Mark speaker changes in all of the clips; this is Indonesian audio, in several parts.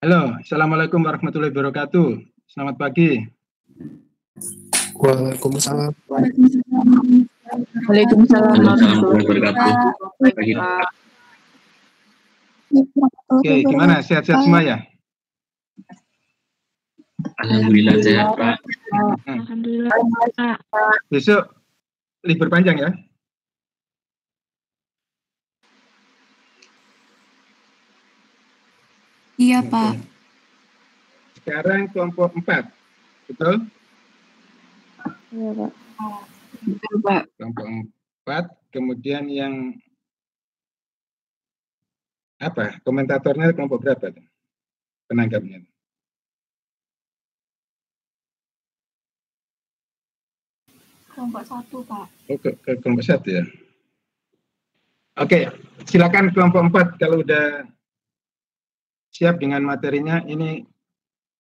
Speaker 1: Halo, Assalamualaikum warahmatullahi wabarakatuh. Selamat pagi.
Speaker 2: Waalaikumsalam.
Speaker 3: Waalaikumsalam
Speaker 4: warahmatullahi wabarakatuh. Pagi, Pak.
Speaker 1: Oke, gimana? Sehat-sehat semua ya?
Speaker 4: Alhamdulillah sehat, Pak.
Speaker 3: Alhamdulillah, Pak.
Speaker 1: Besok libur panjang ya?
Speaker 5: Iya,
Speaker 1: Oke.
Speaker 5: Pak.
Speaker 1: Sekarang kelompok 4, betul?
Speaker 3: Iya, Pak. Betul, Pak.
Speaker 1: Kelompok 4, kemudian yang apa? Komentatornya kelompok berapa? Penanggapnya.
Speaker 5: Kelompok 1, Pak.
Speaker 1: Oh, ke kelompok 1 ya? Oke, silakan kelompok 4 kalau udah siap dengan materinya. Ini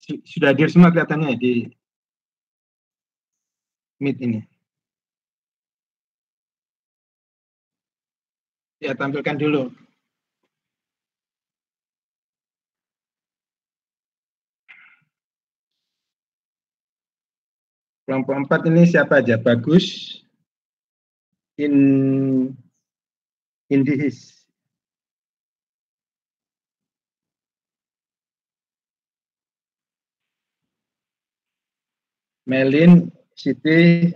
Speaker 1: sudah hadir semua kelihatannya di Meet ini. Ya, tampilkan dulu. Kelompok 4 ini siapa aja? Bagus, Indihis, Melin, Siti,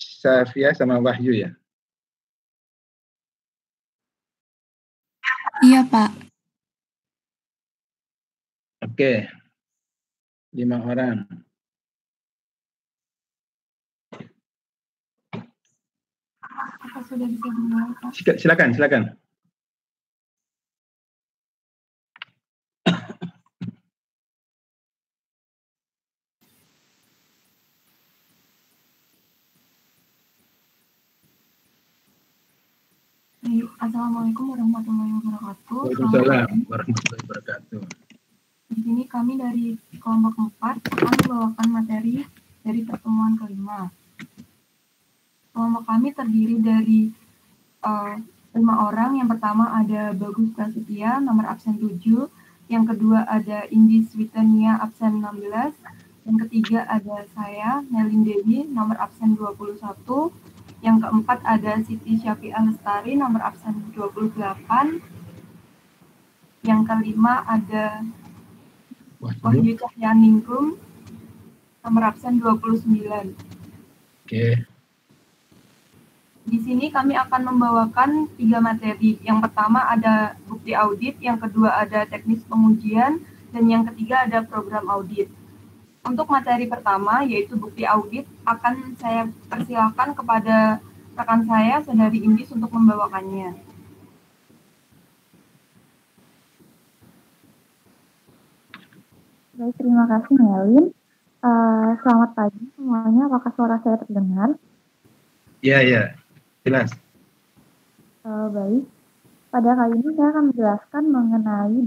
Speaker 1: Safia, sama Wahyu ya?
Speaker 5: Iya, Pak.
Speaker 1: Oke, 5 orang.
Speaker 5: Apa sudah bisa dimulai, Pak?
Speaker 1: Silakan.
Speaker 5: Assalamualaikum warahmatullahi wabarakatuh.
Speaker 1: Waalaikumsalam warahmatullahi wabarakatuh.
Speaker 5: Di sini kami dari kelompok 4 akan membawakan materi dari pertemuan kelima. Kelompok kami terdiri dari 5 orang. Yang pertama ada Bagus Prasetya, nomor absen 7. Yang kedua ada Indi Switania, absen 16. Yang ketiga ada saya, Melin Dewi, nomor absen 21. Yang keempat ada Siti Syafi'ah Lestari, nomor absen 28. Yang kelima ada Wahyu Cahyaningrum, nomor absen 29.
Speaker 1: Oke.
Speaker 5: Di sini kami akan membawakan 3 materi. Yang pertama ada bukti audit, yang kedua ada teknis pengujian, dan yang ketiga ada program audit. Untuk materi pertama, yaitu bukti audit, akan saya persilakan kepada rekan saya, Saudari Indis, untuk membawakannya.
Speaker 3: Baik, terima kasih, Melin. Selamat pagi semuanya. Apakah suara saya terdengar?
Speaker 1: Iya. Jelas.
Speaker 3: Baik. Pada kali ini saya akan menjelaskan mengenai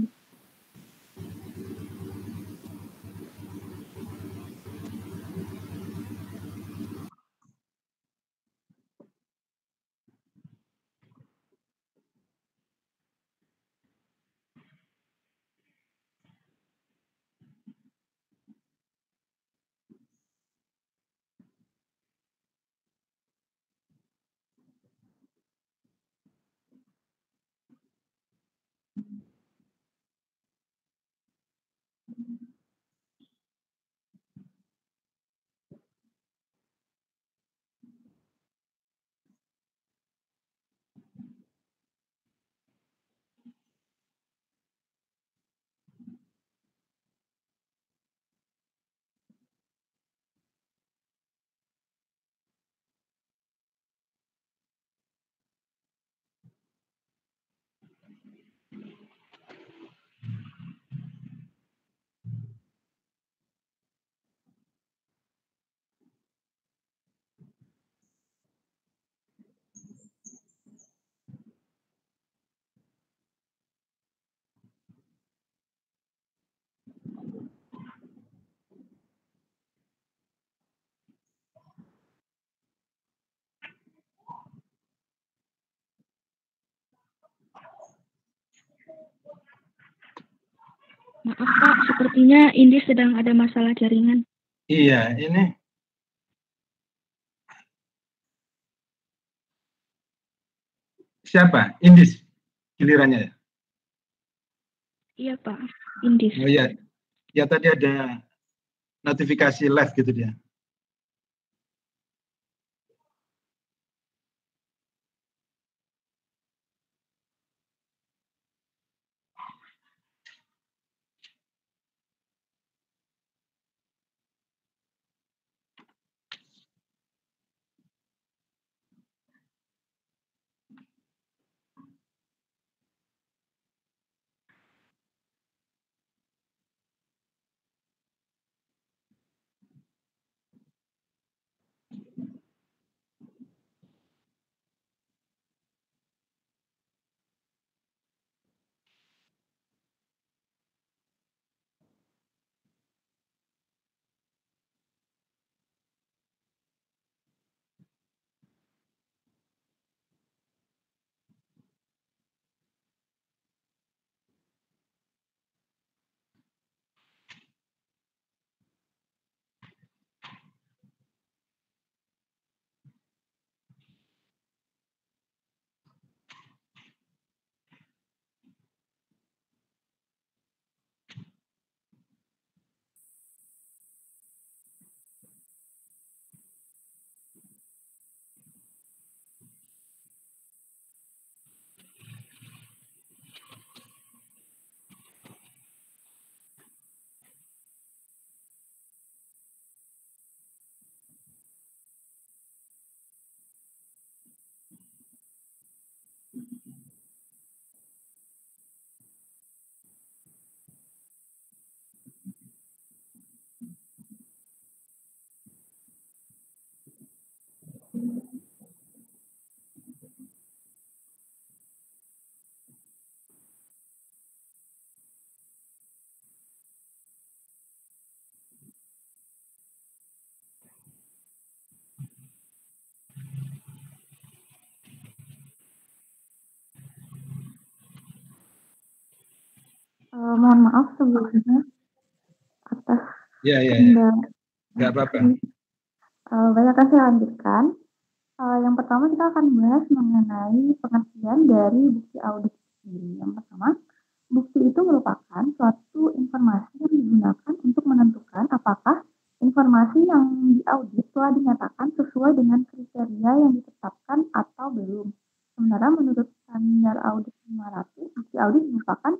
Speaker 2: Maaf Pak, sepertinya Indis sedang ada masalah jaringan.
Speaker 1: Iya, ini siapa? Indis gilirannya ya?
Speaker 2: Iya Pak, Indis.
Speaker 1: Oh iya, ya tadi ada notifikasi live gitu dia.
Speaker 3: Mohon maaf sebelumnya atas
Speaker 1: Iya, iya, iya.
Speaker 3: kendala.
Speaker 1: Nggak apa-apa.
Speaker 3: Baik, akan saya lanjutkan. Yang pertama kita akan bahas mengenai pengertian dari bukti audit sendiri. Yang pertama, bukti itu merupakan suatu informasi yang digunakan untuk menentukan apakah informasi yang diaudit telah dinyatakan sesuai dengan kriteria yang ditetapkan atau belum. Sementara menurut standar audit 500, bukti audit merupakan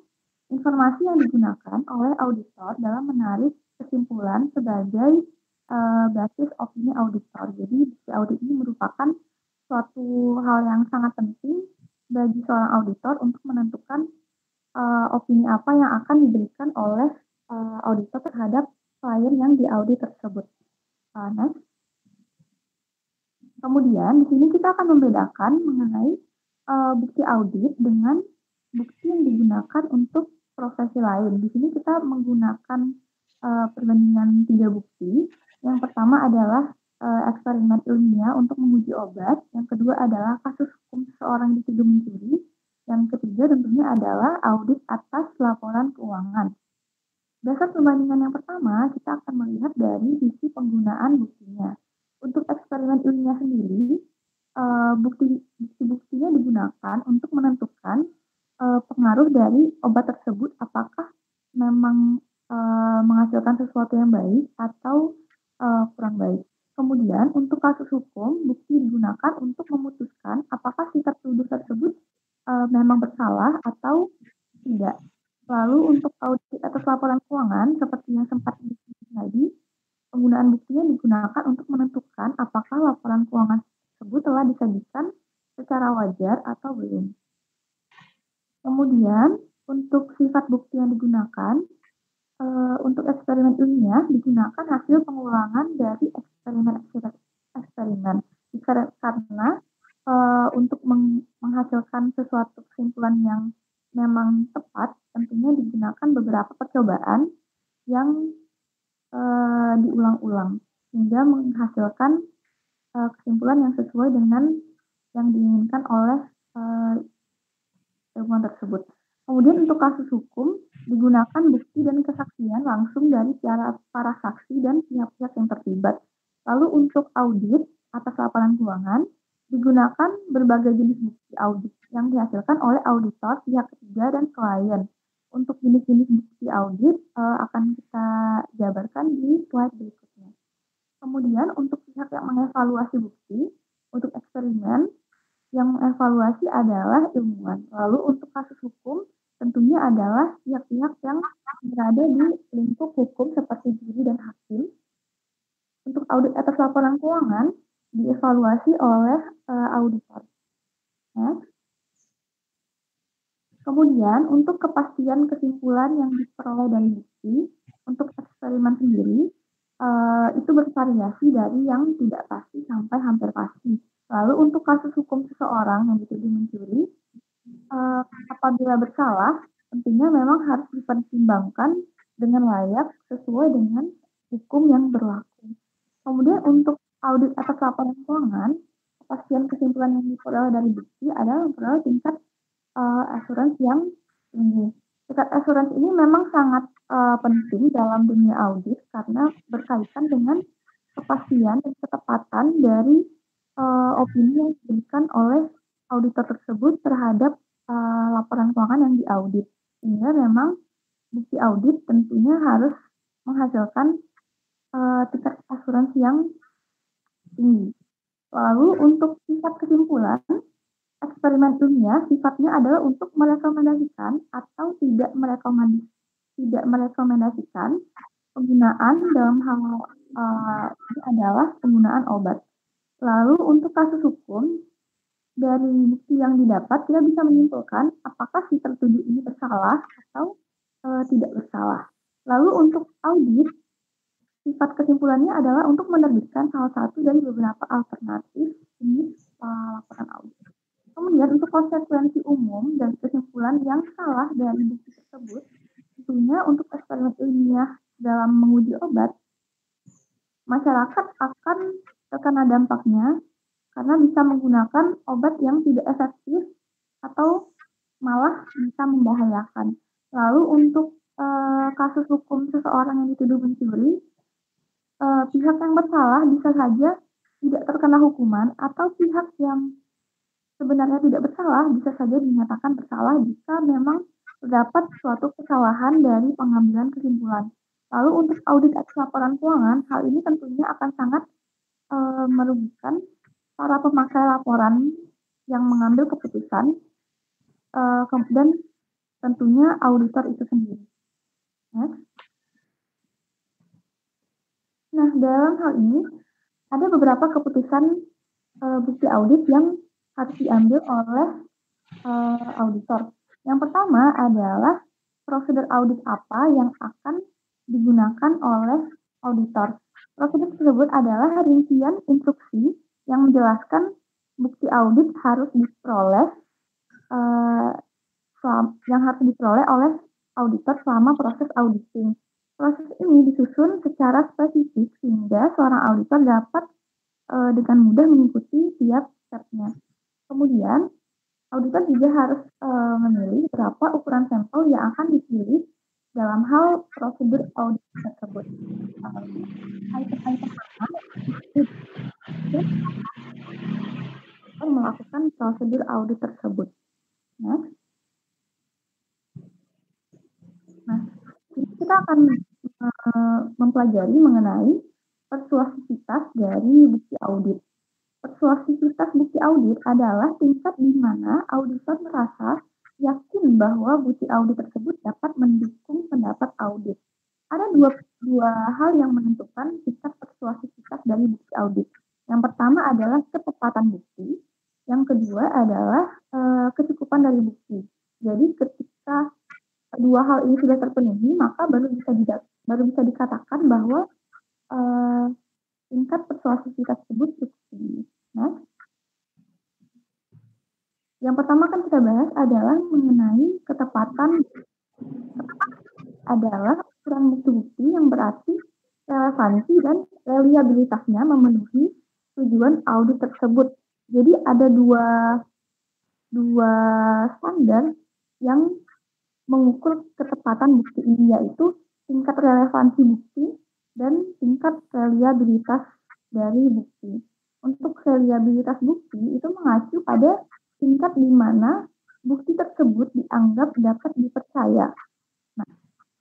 Speaker 3: informasi yang digunakan oleh auditor dalam menarik kesimpulan sebagai basis opini auditor. Jadi bukti audit ini merupakan suatu hal yang sangat penting bagi seorang auditor untuk menentukan opini apa yang akan diberikan oleh auditor terhadap klien yang diaudit tersebut. Next. Kemudian di sini kita akan membedakan mengenai bukti audit dengan bukti yang digunakan untuk profesi lain. Di sini kita menggunakan perbandingan 3 bukti. Yang pertama adalah eksperimen ilmiah untuk menguji obat. Yang kedua adalah kasus hukum seseorang dituduh mencuri. Yang ketiga tentunya adalah audit atas laporan keuangan. Dasar perbandingan yang pertama, kita akan melihat dari sisi penggunaan buktinya. Untuk eksperimen ilmiah sendiri, bukti-buktinya digunakan untuk menentukan pengaruh dari obat tersebut apakah memang menghasilkan sesuatu yang baik atau kurang baik. Kemudian untuk kasus hukum, bukti digunakan untuk memutuskan apakah si tertuduh tersebut memang bersalah atau tidak. Lalu untuk audit atas laporan keuangan, seperti yang sempat disebut tadi, penggunaan buktinya digunakan untuk menentukan apakah laporan keuangan tersebut telah disajikan secara wajar atau belum. Kemudian, untuk sifat bukti yang digunakan, untuk eksperimen ilmiah digunakan hasil pengulangan dari eksperimen. Karena untuk menghasilkan sesuatu kesimpulan yang memang tepat, tentunya digunakan beberapa percobaan yang diulang-ulang hingga menghasilkan kesimpulan yang sesuai dengan yang diinginkan oleh ilmuwan tersebut. Kemudian untuk kasus hukum, digunakan bukti dan kesaksian langsung dari para saksi dan pihak-pihak yang terlibat. Lalu untuk audit atas laporan keuangan, digunakan berbagai jenis bukti audit yang dihasilkan oleh auditor, pihak ketiga, dan klien. Untuk jenis-jenis bukti audit akan kita jabarkan di slide berikutnya. Kemudian untuk pihak yang mengevaluasi bukti, untuk eksperimen, yang mengevaluasi adalah ilmuwan. Lalu untuk kasus hukum, tentunya adalah pihak-pihak yang berada di lingkup hukum seperti juri dan hakim. Untuk audit atas laporan keuangan, dievaluasi oleh auditor. Kemudian, untuk kepastian kesimpulan yang diperoleh dari bukti, untuk eksperimen sendiri, itu bervariasi dari yang tidak pasti sampai hampir pasti. Lalu untuk kasus hukum seseorang yang dituduh mencuri, apabila bersalah, tentunya memang harus dipertimbangkan dengan layak sesuai dengan hukum yang berlaku. Kemudian untuk audit atas laporan keuangan, kepastian kesimpulan yang diperoleh dari bukti adalah memperoleh tingkat asuransi yang tinggi. Tingkat asuransi ini memang sangat penting dalam dunia audit karena berkaitan dengan kepastian dan ketepatan dari opini yang diberikan oleh auditor tersebut terhadap laporan keuangan yang diaudit. Sehingga memang bukti audit tentunya harus menghasilkan tingkat asuransi yang tinggi. Lalu untuk tingkat kesimpulan, eksperimen ilmiah sifatnya adalah untuk merekomendasikan atau tidak merekomendasikan penggunaan dalam hal ini adalah penggunaan obat. Lalu untuk kasus hukum, dari bukti yang didapat kita bisa menyimpulkan apakah si tertuduh ini bersalah atau tidak bersalah. Lalu untuk audit, sifat kesimpulannya adalah untuk menerbitkan salah satu dari beberapa alternatif jenis laporan audit. Kemudian untuk konsekuensi umum dan kesimpulan yang salah dari bukti tersebut, tentunya untuk eksperimen ilmiah dalam menguji obat, masyarakat akan terkena dampaknya karena bisa menggunakan obat yang tidak efektif atau malah bisa membahayakan. Lalu untuk kasus hukum seseorang yang dituduh mencuri, pihak yang bersalah bisa saja tidak terkena hukuman atau pihak yang sebenarnya tidak bersalah bisa saja dinyatakan bersalah jika memang terdapat suatu kesalahan dari pengambilan kesimpulan. Lalu untuk audit atas laporan keuangan, hal ini tentunya akan sangat merugikan para pemakai laporan yang mengambil keputusan dan tentunya auditor itu sendiri. Nah, dalam hal ini ada beberapa keputusan bukti audit yang harus diambil oleh auditor. Yang pertama adalah prosedur audit apa yang akan digunakan oleh auditor. Prosedur tersebut adalah rincian instruksi yang menjelaskan bukti audit harus diperoleh oleh auditor selama proses auditing. Proses ini disusun secara spesifik sehingga seorang auditor dapat dengan mudah mengikuti tiap stepnya. Kemudian, auditor juga harus memilih berapa ukuran sampel yang akan dipilih dalam hal prosedur audit tersebut. Item-item pertama melakukan prosedur audit tersebut. Nah, kita akan mempelajari mengenai persuasivitas dari bukti audit. Persuasivitas bukti audit adalah tingkat di mana auditor merasa yakin bahwa bukti audit tersebut dapat mendukung pendapat audit. Ada dua hal yang menentukan tingkat persuasivitas dari bukti audit. Yang pertama adalah ketepatan bukti, yang kedua adalah kecukupan dari bukti. Jadi ketika kedua hal ini sudah terpenuhi, maka baru bisa dikatakan bahwa tingkat persuasivitas tersebut cukup tinggi. Nah, yang pertama kan kita bahas adalah mengenai ketepatan. Adalah ukuran bukti-bukti yang berarti relevansi dan reliabilitasnya memenuhi tujuan audit tersebut. Jadi ada dua standar yang mengukur ketepatan bukti ini, yaitu tingkat relevansi bukti dan tingkat reliabilitas dari bukti. Untuk reliabilitas bukti itu mengacu pada tingkat di mana bukti tersebut dianggap dapat dipercaya. Nah,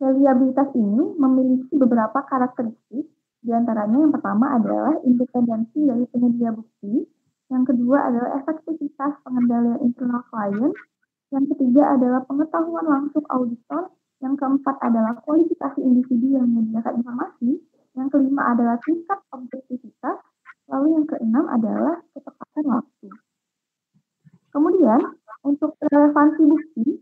Speaker 3: reliabilitas ini memiliki beberapa karakteristik, di antaranya yang pertama adalah independensi dari penyedia bukti, yang kedua adalah efektivitas pengendalian internal klien, yang ketiga adalah pengetahuan langsung auditor, yang keempat adalah kualifikasi individu yang menyediakan informasi, yang kelima adalah tingkat objektivitas, lalu yang keenam adalah ketepatan waktu. Kemudian, untuk relevansi bukti,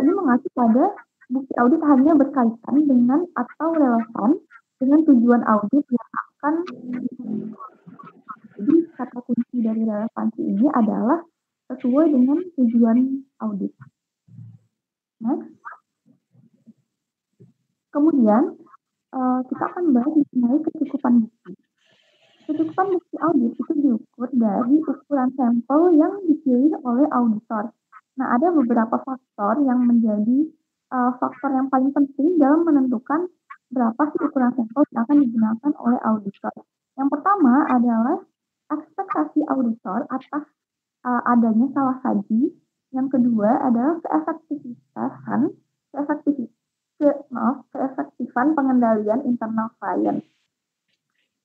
Speaker 3: ini mengacu pada bukti audit hanya berkaitan dengan atau relevan dengan tujuan audit yang akan. Jadi, kata kunci dari relevansi ini adalah sesuai dengan tujuan audit. Next. Kemudian, kita akan bahas mengenai kecukupan bukti. Kecukupan bukti audit itu diukur dari ukuran sampel yang dipilih oleh auditor. Nah, ada beberapa faktor yang menjadi faktor yang paling penting dalam menentukan berapa sih ukuran sampel yang akan digunakan oleh auditor. Yang pertama adalah ekspektasi auditor atas adanya salah saji. Yang kedua adalah keefektifan pengendalian internal klien.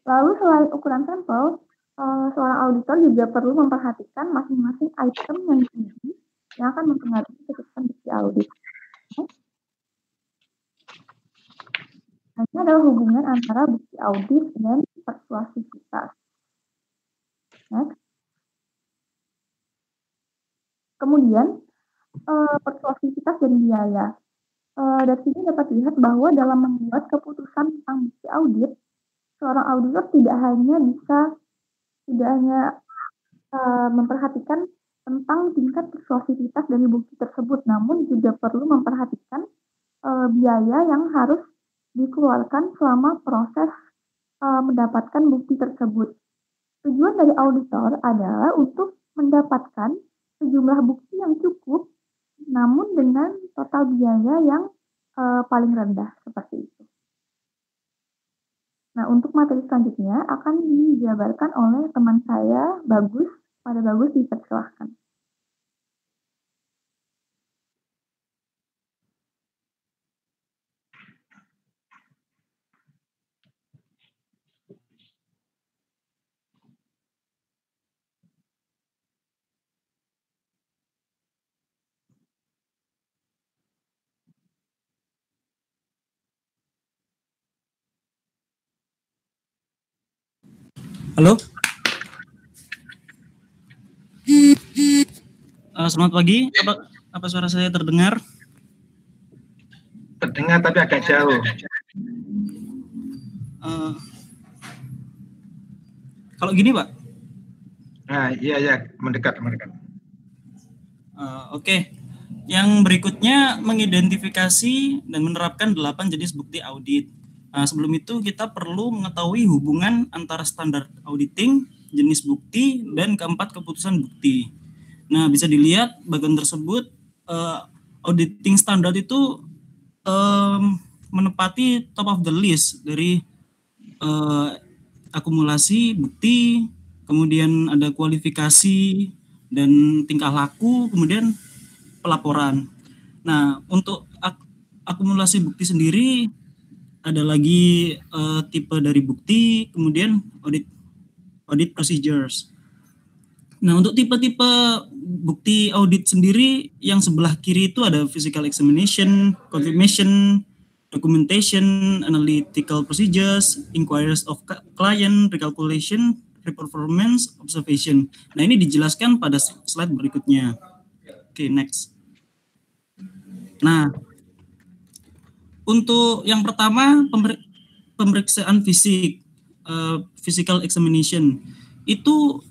Speaker 3: Lalu selain ukuran sampel, seorang auditor juga perlu memperhatikan masing-masing item yang diuji yang akan mempengaruhi kecukupan bukti audit. Nah, ini adalah hubungan antara bukti audit dan persuasivitas. Next. Kemudian, persuasivitas dan biaya. Dari sini dapat dilihat bahwa dalam membuat keputusan tentang bukti audit, seorang auditor tidak hanya memperhatikan tentang tingkat persuasivitas dari bukti tersebut, namun juga perlu memperhatikan biaya yang harus dikeluarkan selama proses mendapatkan bukti tersebut. Tujuan dari auditor adalah untuk mendapatkan sejumlah bukti yang cukup, namun dengan total biaya yang paling rendah, seperti itu. Nah, untuk materi selanjutnya akan dijabarkan oleh teman saya, Bagus. Pada Bagus, dipersilahkan.
Speaker 6: Halo. Selamat pagi. Apa suara saya terdengar?
Speaker 1: Terdengar tapi agak jauh.
Speaker 6: Kalau gini, Pak?
Speaker 1: Nah, iya, mendekat.
Speaker 6: Oke. Yang berikutnya mengidentifikasi dan menerapkan 8 jenis bukti audit. Sebelum itu kita perlu mengetahui hubungan antara standar auditing, jenis bukti, dan keempat keputusan bukti. Nah, bisa dilihat bagian tersebut auditing standar itu menepati top of the list dari akumulasi bukti, kemudian ada kualifikasi dan tingkah laku, kemudian pelaporan. Nah, untuk akumulasi bukti sendiri ada lagi tipe dari bukti, kemudian audit procedures. Nah, untuk tipe-tipe bukti audit sendiri, yang sebelah kiri itu ada physical examination, confirmation, documentation, analytical procedures, inquiries of client, recalculation, performance, observation. Nah, ini dijelaskan pada slide berikutnya. Oke, next. Nah, untuk yang pertama, pemeriksaan fisik, physical examination, itu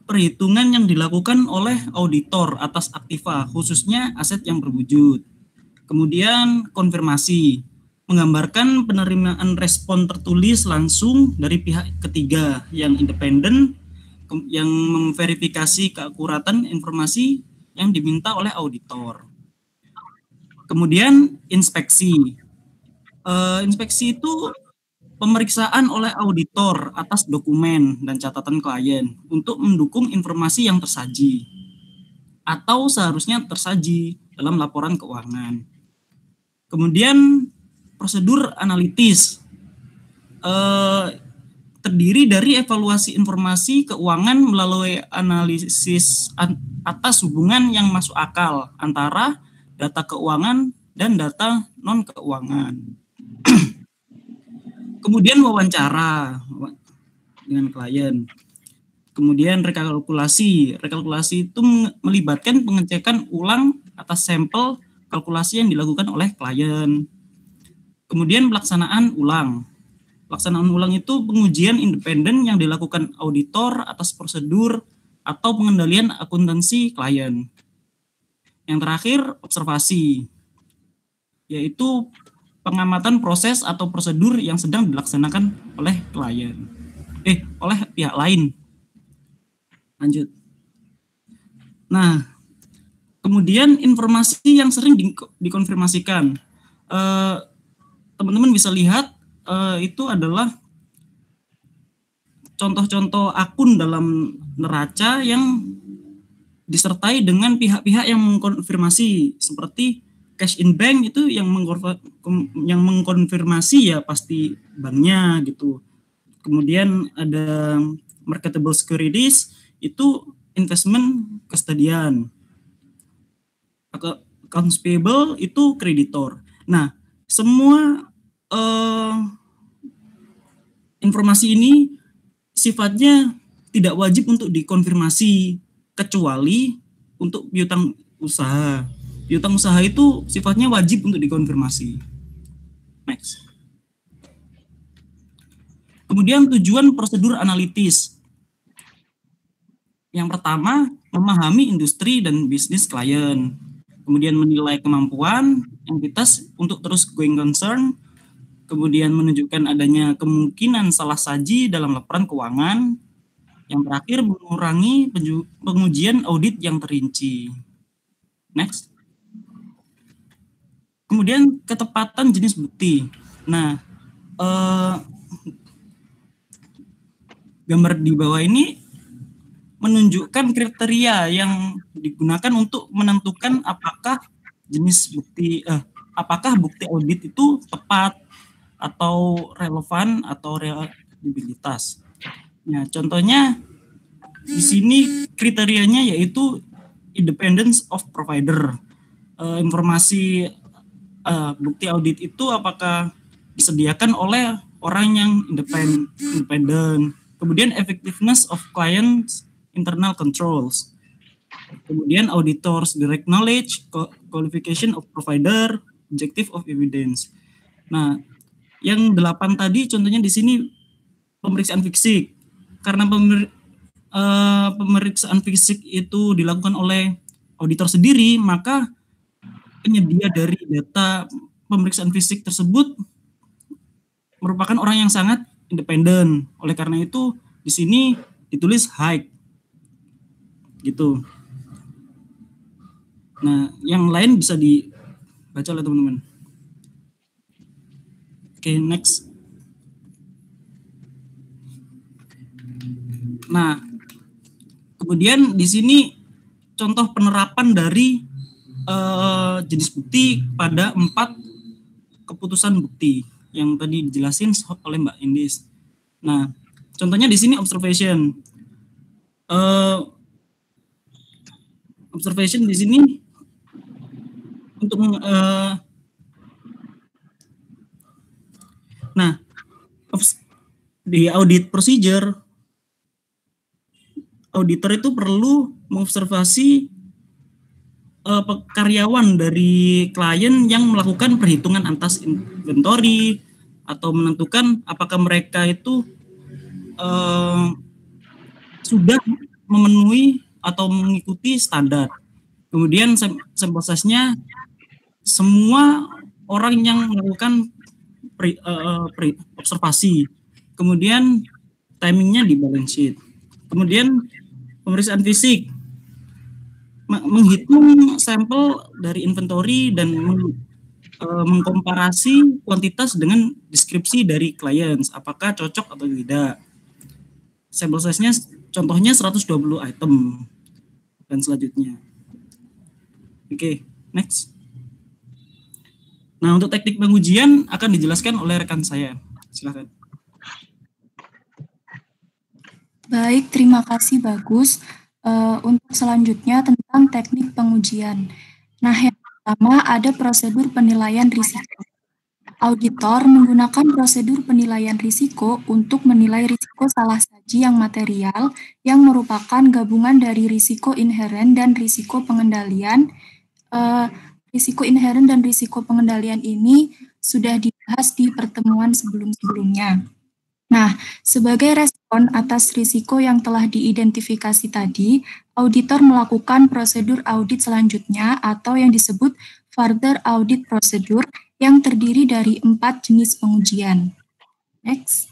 Speaker 6: perhitungan yang dilakukan oleh auditor atas aktiva, khususnya aset yang berwujud. Kemudian konfirmasi, menggambarkan penerimaan respon tertulis langsung dari pihak ketiga yang independen, yang memverifikasi keakuratan informasi yang diminta oleh auditor. Kemudian inspeksi. Inspeksi itu pemeriksaan oleh auditor atas dokumen dan catatan klien untuk mendukung informasi yang tersaji atau seharusnya tersaji dalam laporan keuangan. Kemudian prosedur analitis terdiri dari evaluasi informasi keuangan melalui analisis atas hubungan yang masuk akal antara data keuangan dan data non-keuangan. Kemudian wawancara dengan klien. Kemudian rekalkulasi. Rekalkulasi itu melibatkan pengecekan ulang atas sampel kalkulasi yang dilakukan oleh klien. Kemudian pelaksanaan ulang. Pelaksanaan ulang itu pengujian independen yang dilakukan auditor atas prosedur atau pengendalian akuntansi klien. Yang terakhir, observasi, yaitu pengamatan proses atau prosedur yang sedang dilaksanakan oleh klien, oleh pihak lain. Lanjut. Nah, kemudian informasi yang sering dikonfirmasikan. Teman-teman bisa lihat itu adalah contoh-contoh akun dalam neraca yang disertai dengan pihak-pihak yang mengkonfirmasi, seperti cash in bank itu yang mengkonfirmasi ya pasti banknya gitu. Kemudian ada marketable securities itu investment custodian. Accounts payable itu kreditor. Nah, semua informasi ini sifatnya tidak wajib untuk dikonfirmasi kecuali untuk piutang usaha. Piutang usaha itu sifatnya wajib untuk dikonfirmasi. Next. Kemudian tujuan prosedur analitis. Yang pertama, memahami industri dan bisnis klien. Kemudian menilai kemampuan entitas untuk terus going concern. Kemudian menunjukkan adanya kemungkinan salah saji dalam laporan keuangan. Yang terakhir, mengurangi pengujian audit yang terinci. Next. Kemudian ketepatan jenis bukti. Nah, gambar di bawah ini menunjukkan kriteria yang digunakan untuk menentukan apakah jenis bukti, apakah bukti audit itu tepat atau relevan atau reliabilitas. Nah, contohnya di sini kriterianya yaitu independence of provider. Informasi bukti audit itu apakah disediakan oleh orang yang independen. Kemudian effectiveness of clients internal controls. Kemudian auditors direct knowledge, qualification of provider, objective of evidence. Nah, yang 8 tadi contohnya di sini pemeriksaan fisik. Karena pemeriksaan fisik itu dilakukan oleh auditor sendiri, maka penyedia dari data pemeriksaan fisik tersebut merupakan orang yang sangat independen. Oleh karena itu di sini ditulis high. Gitu. Nah, yang lain bisa dibaca oleh teman-teman. Oke, next. Nah, kemudian di sini contoh penerapan dari jenis bukti pada 4 keputusan bukti yang tadi dijelasin oleh Mbak Indis. Nah, contohnya di sini observation. Observation di sini untuk nah, di audit procedure, auditor itu perlu mengobservasi karyawan dari klien yang melakukan perhitungan atas inventory atau menentukan apakah mereka itu sudah memenuhi atau mengikuti standar. Kemudian prosesnya semua orang yang melakukan observasi. Kemudian timingnya di balance sheet. Kemudian pemeriksaan fisik. menghitung sampel dari inventory dan mengkomparasi kuantitas dengan deskripsi dari klien, apakah cocok atau tidak. Sampel size-nya contohnya 120 item dan selanjutnya. Oke, next. Nah, untuk teknik pengujian akan dijelaskan oleh rekan saya. Silakan.
Speaker 7: Baik, terima kasih Bagus. Untuk selanjutnya tentang teknik pengujian. Nah, yang pertama ada prosedur penilaian risiko. Auditor menggunakan prosedur penilaian risiko untuk menilai risiko salah saji yang material yang merupakan gabungan dari risiko inheren dan risiko pengendalian. Risiko inheren dan risiko pengendalian ini sudah dibahas di pertemuan sebelum-sebelumnya. Nah, sebagai respon atas risiko yang telah diidentifikasi tadi, auditor melakukan prosedur audit selanjutnya atau yang disebut further audit procedure yang terdiri dari 4 jenis pengujian. Next.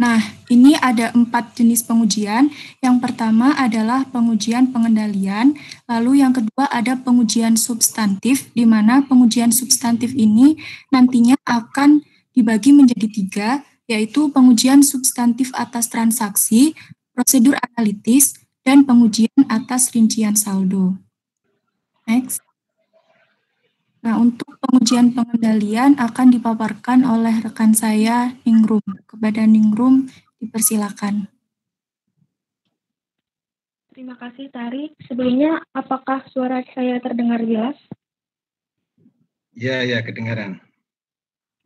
Speaker 7: Nah, ini ada 4 jenis pengujian. Yang pertama adalah pengujian pengendalian, lalu yang kedua ada pengujian substantif, di mana pengujian substantif ini nantinya akan dibagi menjadi 3, yaitu pengujian substantif atas transaksi, prosedur analitis, dan pengujian atas rincian saldo. Next. Nah, untuk pengujian pengendalian akan dipaparkan oleh rekan saya, Ningrum. Kepada Ningrum, dipersilakan.
Speaker 2: Terima kasih, Tari. Sebelumnya, apakah suara saya terdengar jelas?
Speaker 1: Ya, kedengaran.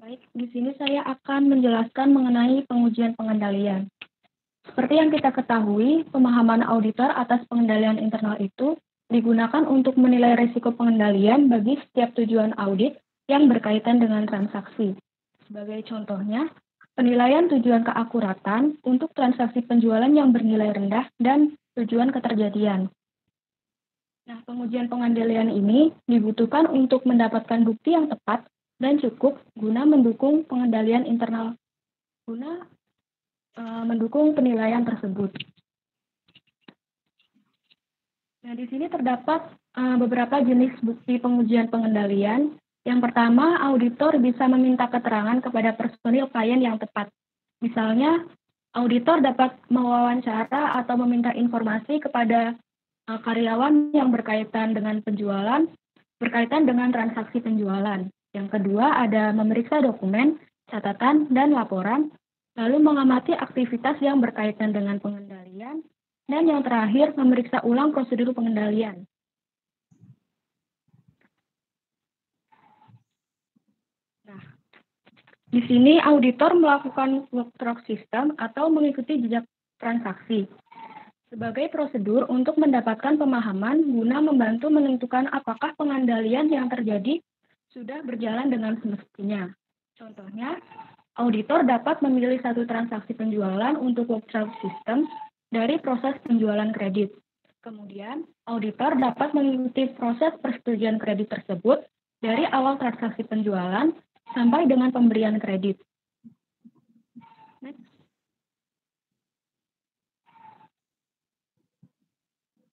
Speaker 2: Baik, di sini saya akan menjelaskan mengenai pengujian pengendalian. Seperti yang kita ketahui, pemahaman auditor atas pengendalian internal itu digunakan untuk menilai risiko pengendalian bagi setiap tujuan audit yang berkaitan dengan transaksi. Sebagai contohnya, penilaian tujuan keakuratan untuk transaksi penjualan yang bernilai rendah dan tujuan keterjadian. Nah, pengujian pengendalian ini dibutuhkan untuk mendapatkan bukti yang tepat dan cukup guna mendukung pengendalian internal, mendukung penilaian tersebut. Nah, di sini terdapat beberapa jenis bukti pengujian pengendalian. Yang pertama, auditor bisa meminta keterangan kepada personil klien yang tepat. Misalnya, auditor dapat mewawancara atau meminta informasi kepada karyawan yang berkaitan dengan penjualan, berkaitan dengan transaksi penjualan. Yang kedua, ada memeriksa dokumen, catatan, dan laporan, lalu mengamati aktivitas yang berkaitan dengan pengendalian, dan yang terakhir, memeriksa ulang prosedur pengendalian. Nah, di sini auditor melakukan walkthrough system atau mengikuti jejak transaksi sebagai prosedur untuk mendapatkan pemahaman guna membantu menentukan apakah pengendalian yang terjadi sudah berjalan dengan semestinya. Contohnya, auditor dapat memilih satu transaksi penjualan untuk walkthrough system dari proses penjualan kredit. Kemudian, auditor dapat mengikuti proses persetujuan kredit tersebut dari awal transaksi penjualan sampai dengan pemberian kredit. Next.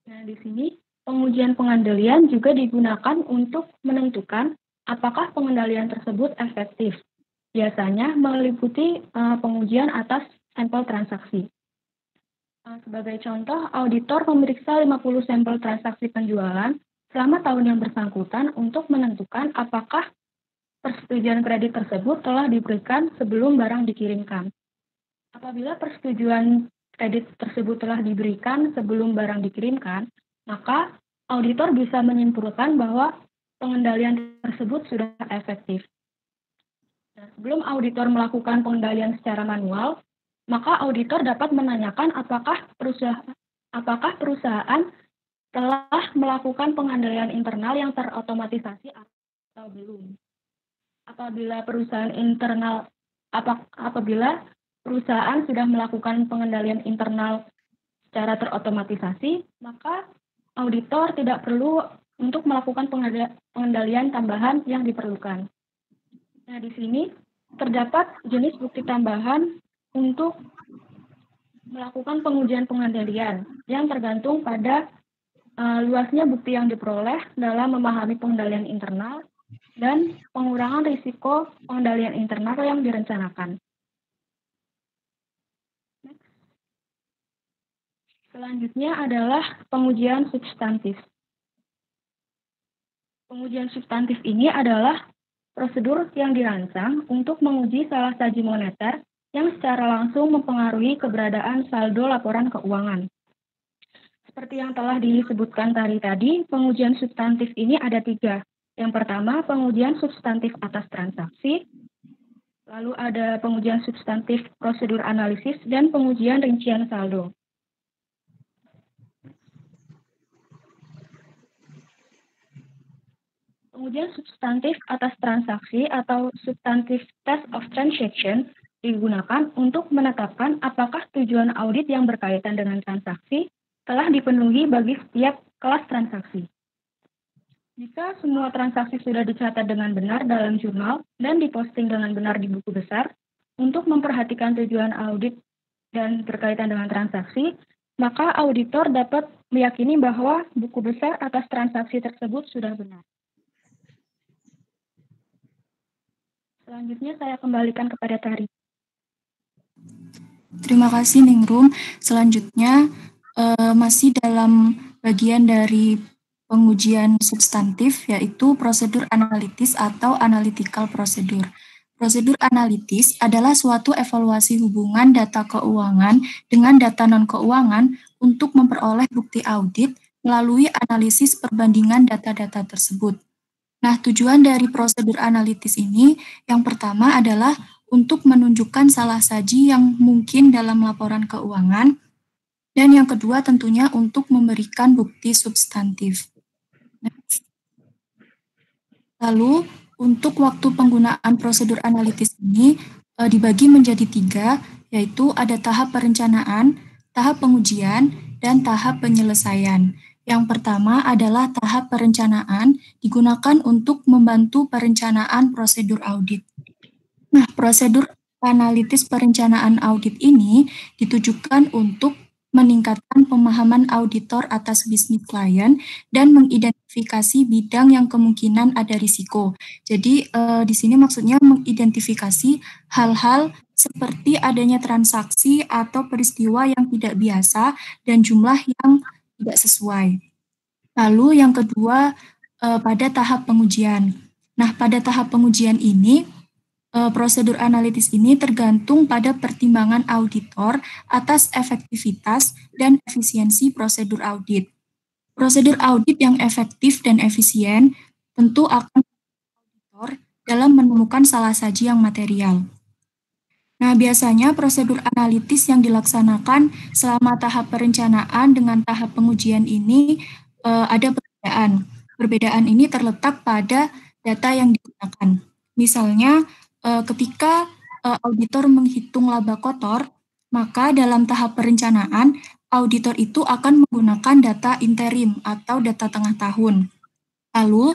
Speaker 2: Nah, di sini pengujian pengendalian juga digunakan untuk menentukan apakah pengendalian tersebut efektif. Biasanya meliputi pengujian atas sampel transaksi. Sebagai contoh, auditor memeriksa 50 sampel transaksi penjualan selama tahun yang bersangkutan untuk menentukan apakah persetujuan kredit tersebut telah diberikan sebelum barang dikirimkan. Apabila persetujuan kredit tersebut telah diberikan sebelum barang dikirimkan, maka auditor bisa menyimpulkan bahwa pengendalian tersebut sudah efektif. Nah, sebelum auditor melakukan pengendalian secara manual, maka auditor dapat menanyakan apakah perusahaan telah melakukan pengendalian internal yang terotomatisasi atau belum. Apabila perusahaan sudah melakukan pengendalian internal secara terotomatisasi, maka auditor tidak perlu untuk melakukan pengendalian tambahan yang diperlukan. Nah, di sini terdapat jenis bukti tambahan untuk melakukan pengujian pengendalian yang tergantung pada luasnya bukti yang diperoleh dalam memahami pengendalian internal, dan pengurangan risiko pengendalian internal yang direncanakan. Selanjutnya adalah pengujian substantif. Pengujian substantif ini adalah prosedur yang dirancang untuk menguji salah saji moneter yang secara langsung mempengaruhi keberadaan saldo laporan keuangan. Seperti yang telah disebutkan tadi, pengujian substantif ini ada 3. Yang pertama, pengujian substantif atas transaksi, lalu ada pengujian substantif prosedur analisis, dan pengujian rincian saldo. Pengujian substantif atas transaksi atau substantive test of transaction digunakan untuk menetapkan apakah tujuan audit yang berkaitan dengan transaksi telah dipenuhi bagi setiap kelas transaksi. Jika semua transaksi sudah dicatat dengan benar dalam jurnal dan diposting dengan benar di buku besar, untuk memperhatikan tujuan audit dan berkaitan dengan transaksi, maka auditor dapat meyakini bahwa buku besar atas transaksi tersebut sudah benar. Selanjutnya saya kembalikan kepada Tari.
Speaker 7: Terima kasih Ningrum. Selanjutnya masih dalam bagian dari pengujian substantif, yaitu prosedur analitis atau analytical procedure. Prosedur analitis adalah suatu evaluasi hubungan data keuangan dengan data non-keuangan untuk memperoleh bukti audit melalui analisis perbandingan data-data tersebut. Nah, tujuan dari prosedur analitis ini yang pertama adalah untuk menunjukkan salah saji yang mungkin dalam laporan keuangan, dan yang kedua tentunya untuk memberikan bukti substantif. Next. Lalu, untuk waktu penggunaan prosedur analitis ini dibagi menjadi 3, yaitu ada tahap perencanaan, tahap pengujian, dan tahap penyelesaian. Yang pertama adalah tahap perencanaan digunakan untuk membantu perencanaan prosedur audit. Nah, prosedur analitis perencanaan audit ini ditujukan untuk meningkatkan pemahaman auditor atas bisnis klien dan mengidentifikasi bidang yang kemungkinan ada risiko. Jadi di sini maksudnya mengidentifikasi hal-hal seperti adanya transaksi atau peristiwa yang tidak biasa dan jumlah yang tidak sesuai. Lalu yang kedua pada tahap pengujian. Nah, pada tahap pengujian ini prosedur analitis ini tergantung pada pertimbangan auditor atas efektivitas dan efisiensi prosedur audit. Prosedur audit yang efektif dan efisien tentu akan auditor dalam menemukan salah saji yang material. Nah, biasanya prosedur analitis yang dilaksanakan selama tahap perencanaan dengan tahap pengujian ini ada perbedaan. Perbedaan ini terletak pada data yang digunakan. Misalnya, ketika auditor menghitung laba kotor, maka dalam tahap perencanaan, auditor itu akan menggunakan data interim atau data tengah tahun. Lalu,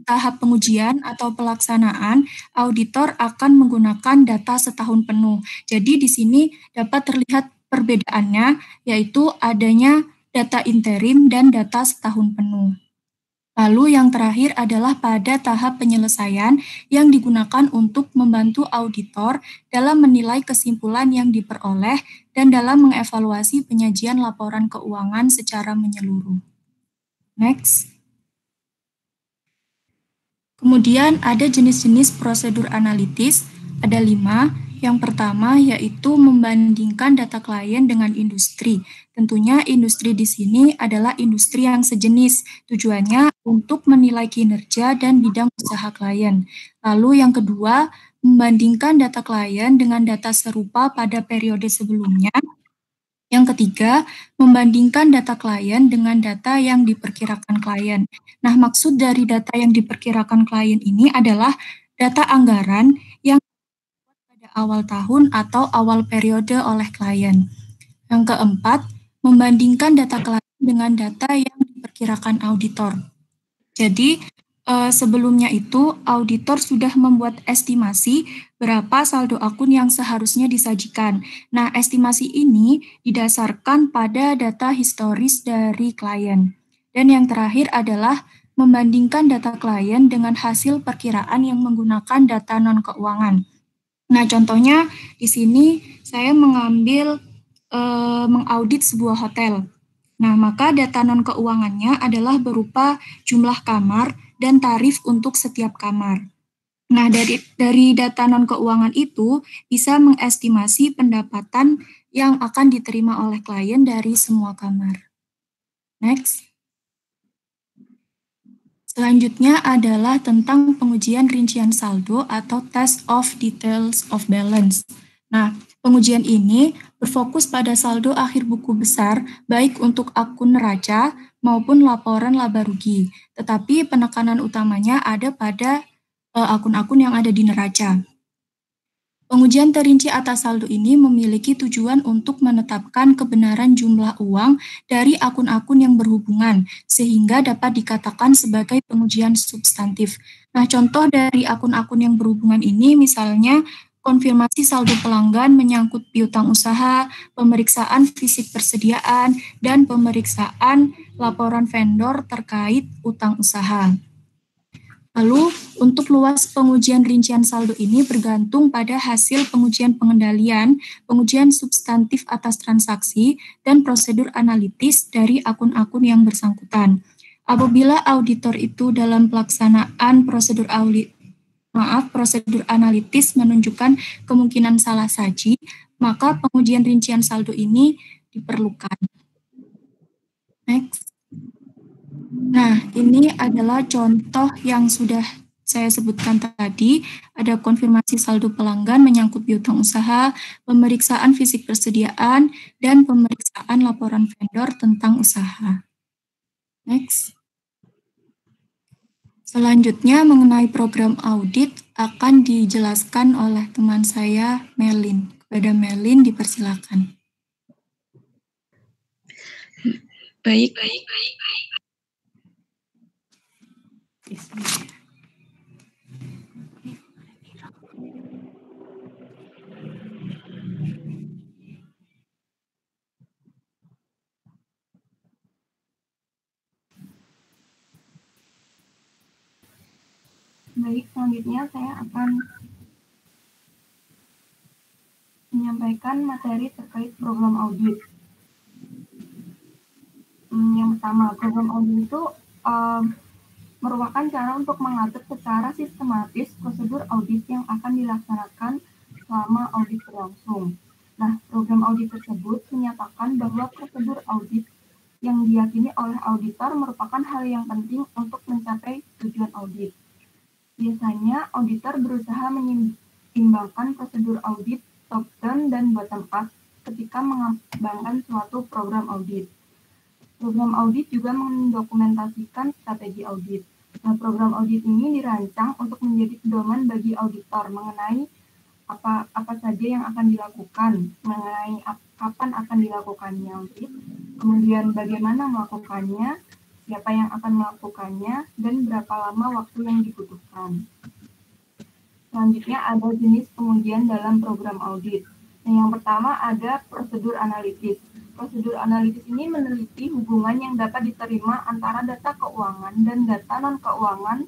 Speaker 7: tahap pengujian atau pelaksanaan, auditor akan menggunakan data setahun penuh. Jadi di sini dapat terlihat perbedaannya, yaitu adanya data interim dan data setahun penuh. Lalu yang terakhir adalah pada tahap penyelesaian yang digunakan untuk membantu auditor dalam menilai kesimpulan yang diperoleh dan dalam mengevaluasi penyajian laporan keuangan secara menyeluruh. Next. Kemudian ada jenis-jenis prosedur analitis, ada 5. Yang pertama yaitu membandingkan data klien dengan industri. Tentunya industri di sini adalah industri yang sejenis, tujuannya untuk menilai kinerja dan bidang usaha klien. Lalu yang kedua, membandingkan data klien dengan data serupa pada periode sebelumnya. Yang ketiga, membandingkan data klien dengan data yang diperkirakan klien. Nah, maksud dari data yang diperkirakan klien ini adalah data anggaran yang pada awal tahun atau awal periode oleh klien. Yang keempat, membandingkan data klien dengan data yang diperkirakan auditor. Jadi, Sebelumnya itu, auditor sudah membuat estimasi berapa saldo akun yang seharusnya disajikan. Nah, estimasi ini didasarkan pada data historis dari klien. Dan yang terakhir adalah membandingkan data klien dengan hasil perkiraan yang menggunakan data non-keuangan. Nah, contohnya di sini saya mengaudit sebuah hotel. Nah, maka data non-keuangannya adalah berupa jumlah kamar dan tarif untuk setiap kamar. Nah, dari data non-keuangan itu bisa mengestimasi pendapatan yang akan diterima oleh klien dari semua kamar. Next. Selanjutnya adalah tentang pengujian rincian saldo atau test of details of balance. Nah, pengujian ini berfokus pada saldo akhir buku besar, baik untuk akun neraca maupun laporan laba rugi. Tetapi penekanan utamanya ada pada akun-akun yang ada di neraca. Pengujian terinci atas saldo ini memiliki tujuan untuk menetapkan kebenaran jumlah uang dari akun-akun yang berhubungan, sehingga dapat dikatakan sebagai pengujian substantif. Nah, contoh dari akun-akun yang berhubungan ini misalnya konfirmasi saldo pelanggan menyangkut piutang usaha, pemeriksaan fisik persediaan, dan pemeriksaan laporan vendor terkait utang usaha. Lalu, untuk luas pengujian rincian saldo ini bergantung pada hasil pengujian pengendalian, pengujian substantif atas transaksi, dan prosedur analitis dari akun-akun yang bersangkutan. Apabila auditor itu dalam pelaksanaan prosedur analitis menunjukkan kemungkinan salah saji, maka pengujian rincian saldo ini diperlukan. Next. Nah, ini adalah contoh yang sudah saya sebutkan tadi. Ada konfirmasi saldo pelanggan menyangkut piutang usaha, pemeriksaan fisik persediaan, dan pemeriksaan laporan vendor tentang usaha. Next. Selanjutnya mengenai program audit akan dijelaskan oleh teman saya, Melin. Kepada Melin dipersilakan.
Speaker 8: Baik.
Speaker 5: Baik, selanjutnya saya akan menyampaikan materi terkait program audit. Yang pertama, program audit itu merupakan cara untuk mengatur secara sistematis prosedur audit yang akan dilaksanakan selama audit berlangsung. Nah, program audit tersebut menyatakan bahwa prosedur audit yang diyakini oleh auditor merupakan hal yang penting untuk mencapai tujuan audit. Biasanya, auditor berusaha menyeimbangkan prosedur audit top-down dan bottom-up ketika mengembangkan suatu program audit. Program audit juga mendokumentasikan strategi audit. Nah, program audit ini dirancang untuk menjadi pedoman bagi auditor mengenai apa saja yang akan dilakukan, mengenai kapan akan dilakukannya audit, kemudian bagaimana melakukannya, siapa yang akan melakukannya, dan berapa lama waktu yang dibutuhkan. Selanjutnya ada jenis pengujian dalam program audit. Nah, yang pertama ada prosedur analitis. Prosedur analitis ini meneliti hubungan yang dapat diterima antara data keuangan dan data non-keuangan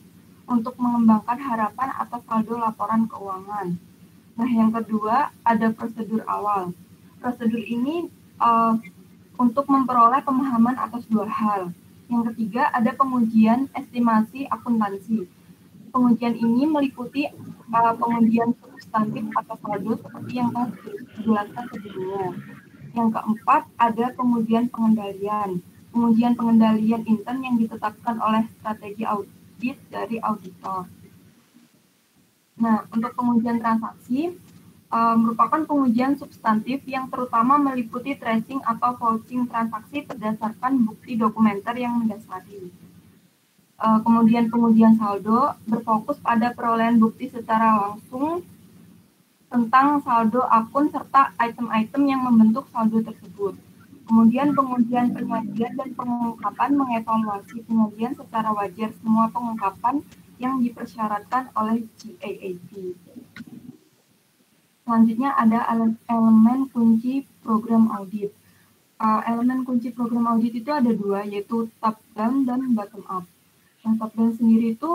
Speaker 5: untuk mengembangkan harapan atau saldo laporan keuangan. Nah, yang kedua ada prosedur awal. Prosedur ini untuk memperoleh pemahaman atas dua hal. Yang ketiga ada pengujian estimasi akuntansi. Pengujian ini meliputi pengujian substantif atau saldo seperti yang telah dijelaskan sebelumnya. Yang keempat ada pengujian pengendalian. Pengujian pengendalian intern yang ditetapkan oleh strategi audit dari auditor. Nah, untuk pengujian transaksi merupakan pengujian substantif yang terutama meliputi tracing atau vouching transaksi berdasarkan bukti dokumenter yang mendasari. Kemudian pengujian saldo berfokus pada perolehan bukti secara langsung tentang saldo akun serta item-item yang membentuk saldo tersebut. Kemudian pengujian penyajian dan pengungkapan mengevaluasi penyajian secara wajar semua pengungkapan yang dipersyaratkan oleh GAAP. Selanjutnya ada elemen kunci program audit. Elemen kunci program audit itu ada dua, yaitu top down dan bottom up. Yang top down sendiri itu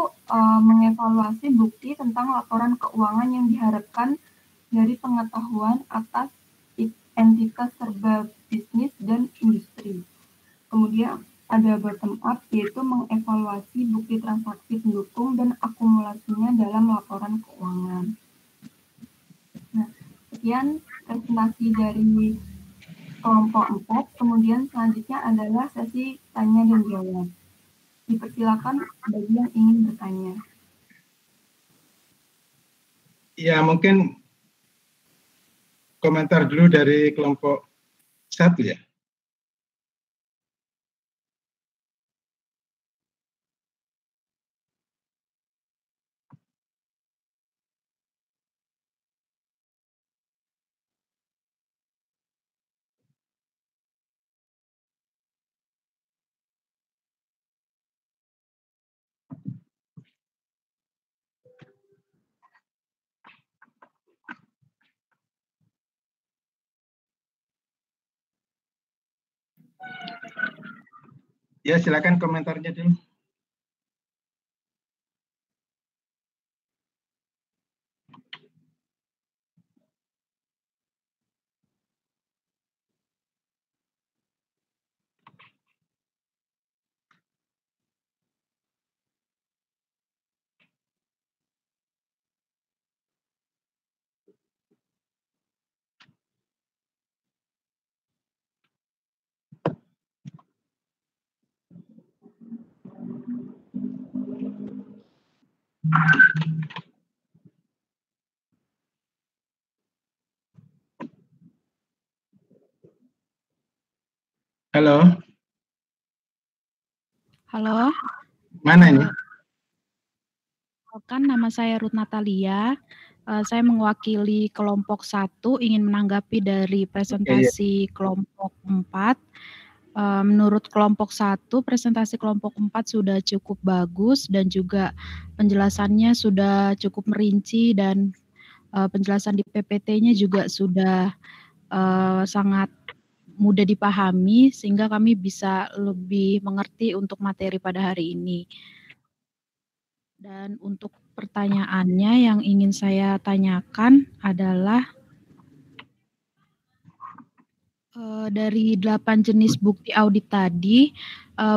Speaker 5: mengevaluasi bukti tentang laporan keuangan yang diharapkan dari pengetahuan atas entitas serba bisnis dan industri. Kemudian ada bottom up, yaitu mengevaluasi bukti transaksi pendukung dan akumulasinya dalam laporan keuangan. Nah, sekian presentasi dari kelompok 4. Kemudian selanjutnya adalah sesi tanya dan jawab. Dipersilakan bagi yang ingin bertanya.
Speaker 1: Ya, mungkin komentar dulu dari kelompok 1 ya. Ya, silakan komentarnya dulu. Halo.
Speaker 9: Halo.
Speaker 1: Mana ini?
Speaker 9: Kan nama saya Ruth Natalia. Saya mewakili kelompok 1 ingin menanggapi dari presentasi kelompok 4. Menurut kelompok 1, presentasi kelompok 4 sudah cukup bagus dan juga penjelasannya sudah cukup merinci dan penjelasan di PPT-nya juga sudah sangat mudah dipahami sehingga kami bisa lebih mengerti untuk materi pada hari ini. Dan untuk pertanyaannya yang ingin saya tanyakan adalah dari 8 jenis bukti audit tadi,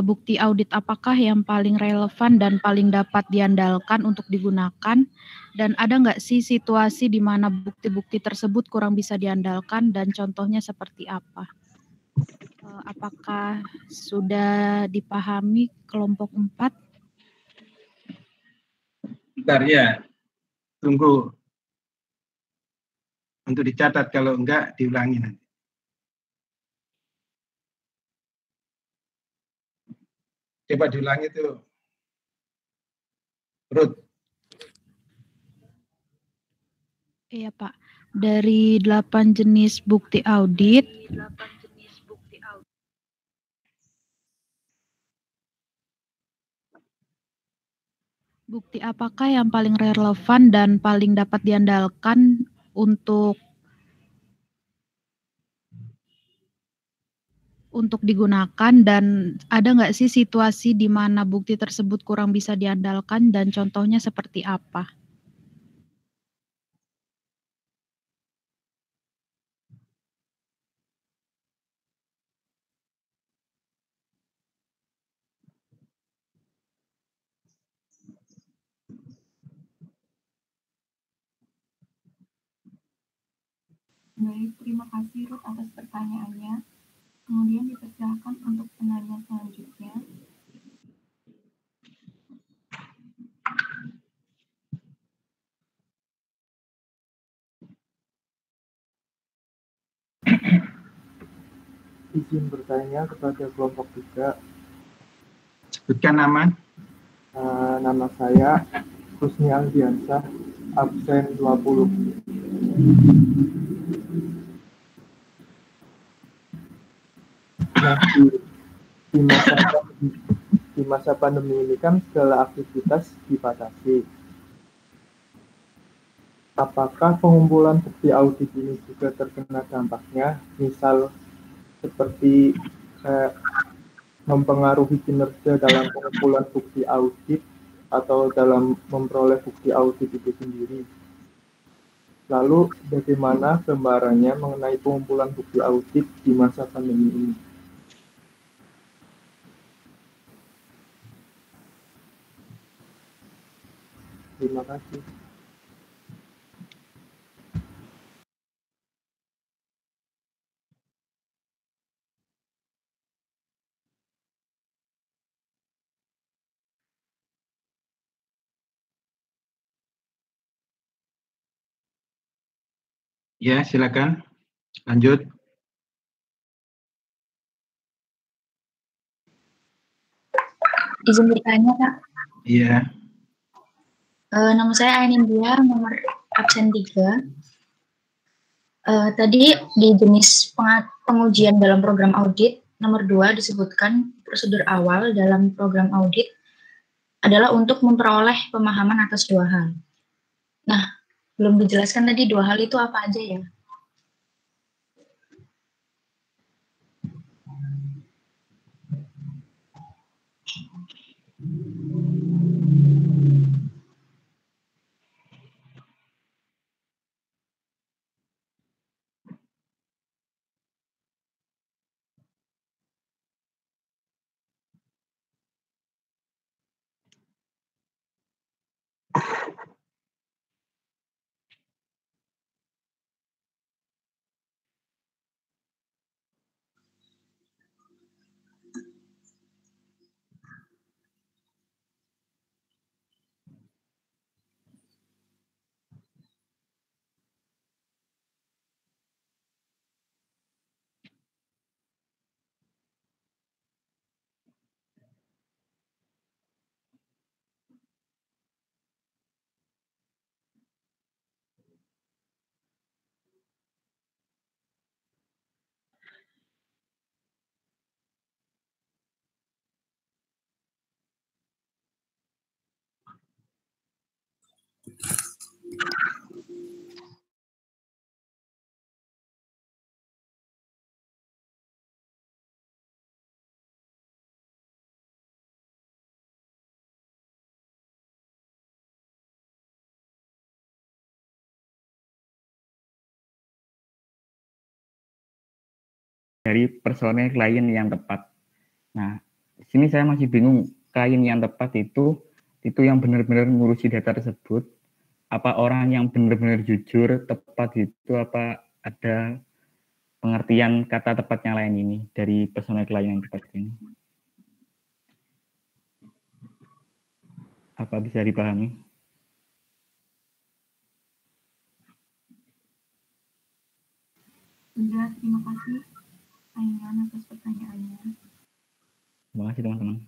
Speaker 9: bukti audit apakah yang paling relevan dan paling dapat diandalkan untuk digunakan? Dan ada nggak sih situasi di mana bukti-bukti tersebut kurang bisa diandalkan dan contohnya seperti apa? Apakah sudah dipahami kelompok 4?
Speaker 1: Bentar ya, tunggu untuk dicatat, kalau enggak diulangi nanti. Coba diulangi tuh, Ruth.
Speaker 9: Iya Pak, dari 8 jenis bukti audit, bukti apakah yang paling relevan dan paling dapat diandalkan untuk digunakan, dan ada nggak sih situasi di mana bukti tersebut kurang bisa diandalkan dan contohnya seperti apa?
Speaker 5: Baik, terima kasih Ruth atas pertanyaannya. Kemudian dipersilakan untuk penanya selanjutnya.
Speaker 10: Izin bertanya kepada kelompok 3.
Speaker 1: Sebutkan nama.
Speaker 10: Nama saya Husni Aldiansah, absen 20. Nah, di masa pandemi ini kan segala aktivitas dibatasi. Apakah pengumpulan bukti audit ini juga terkena dampaknya? Misal seperti mempengaruhi kinerja dalam pengumpulan bukti audit atau dalam memperoleh bukti audit itu sendiri. Lalu bagaimana gambarannya mengenai pengumpulan bukti audit di masa pandemi ini? Terima kasih.
Speaker 1: Ya, silakan. Lanjut.
Speaker 11: Izin bertanya, Kak.
Speaker 1: Iya.
Speaker 11: Nama saya Ainindya, nomor absen 3. Tadi di jenis pengujian dalam program audit, nomor 2 disebutkan prosedur awal dalam program audit adalah untuk memperoleh pemahaman atas 2 hal. Nah, belum dijelaskan tadi 2 hal itu apa aja ya?
Speaker 12: Dari personel klien yang tepat. Nah, di sini saya masih bingung, klien yang tepat itu yang benar-benar ngurusi data tersebut, apa orang yang benar-benar jujur, tepat itu, apa ada pengertian kata tepat yang lain ini dari personel klien yang tepat ini? Apa bisa dipahami?
Speaker 5: Sudah, terima kasih Aiman atas pertanyaannya.
Speaker 12: Terima kasih teman-teman.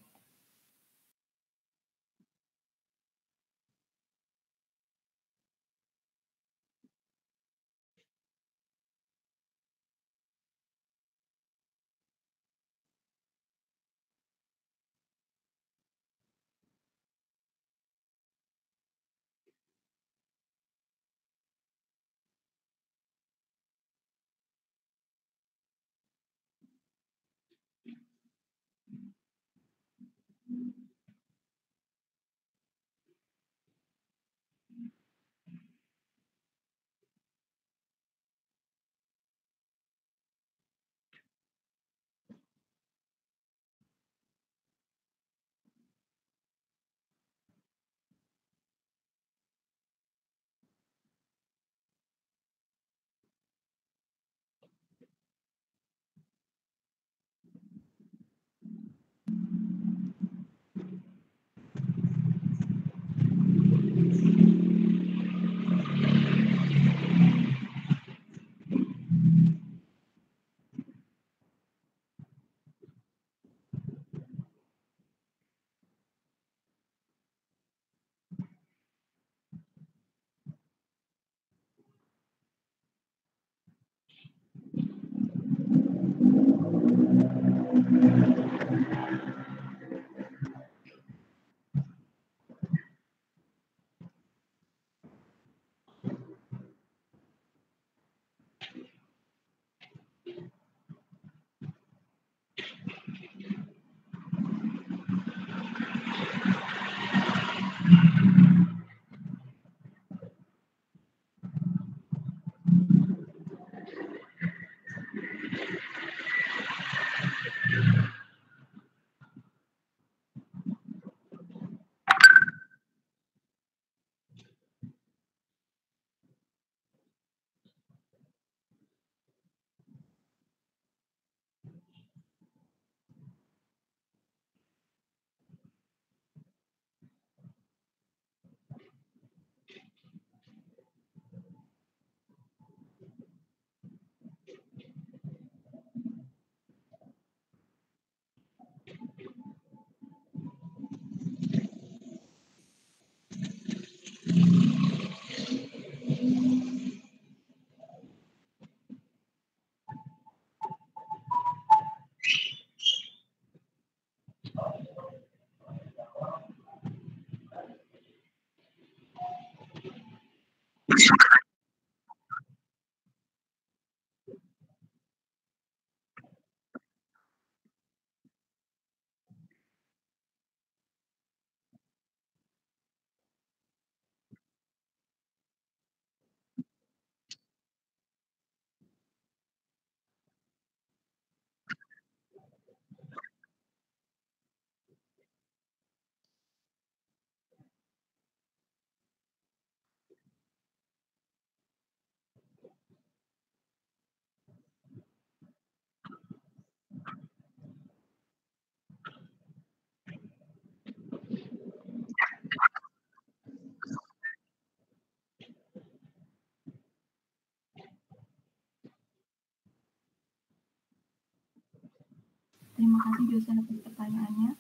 Speaker 5: Terima kasih dosen atas pertanyaannya.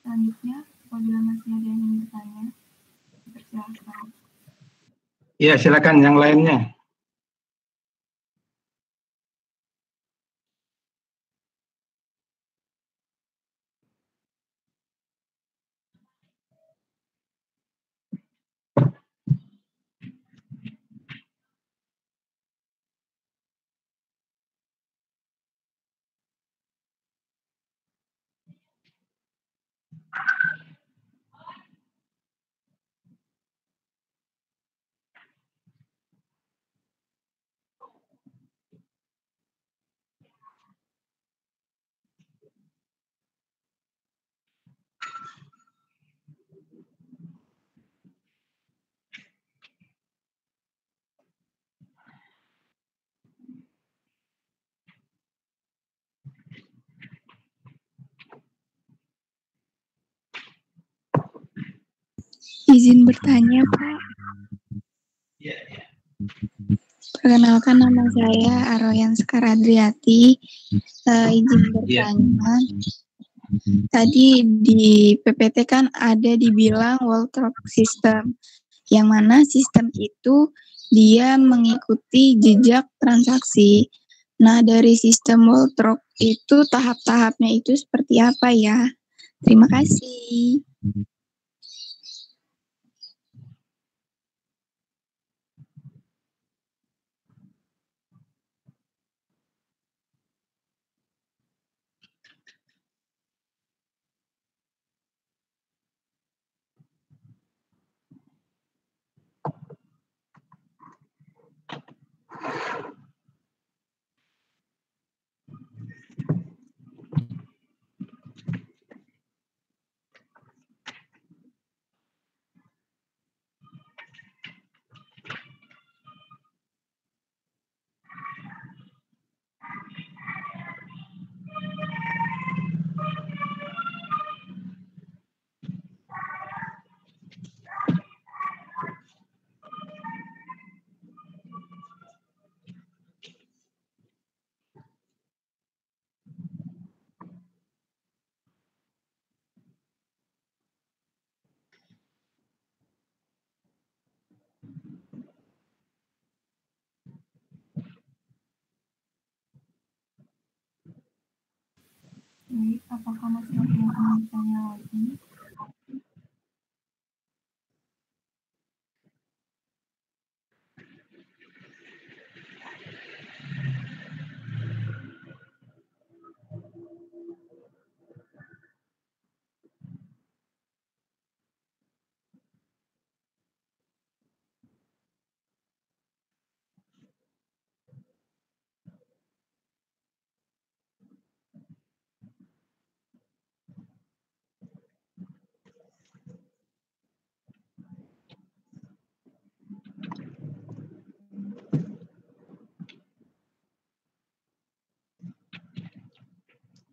Speaker 5: Selanjutnya, apabila masih ada yang ingin bertanya, dipersilakan.
Speaker 1: Ya, silakan yang lainnya.
Speaker 8: Izin bertanya, Pak. Perkenalkan, nama saya Aroyan Skaradriati. Izin bertanya. Tadi di PPT kan ada dibilang Waltrop System, yang mana sistem itu dia mengikuti jejak transaksi. Nah, dari sistem Waltrop itu tahap-tahapnya itu seperti apa ya? Terima kasih.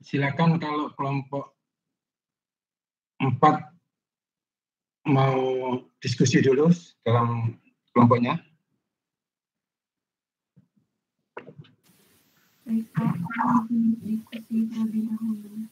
Speaker 1: silakan kalau kelompok 4 mau diskusi dulu dalam kelompoknya.
Speaker 5: Baik, Pak, diskusi terlebih dahulu.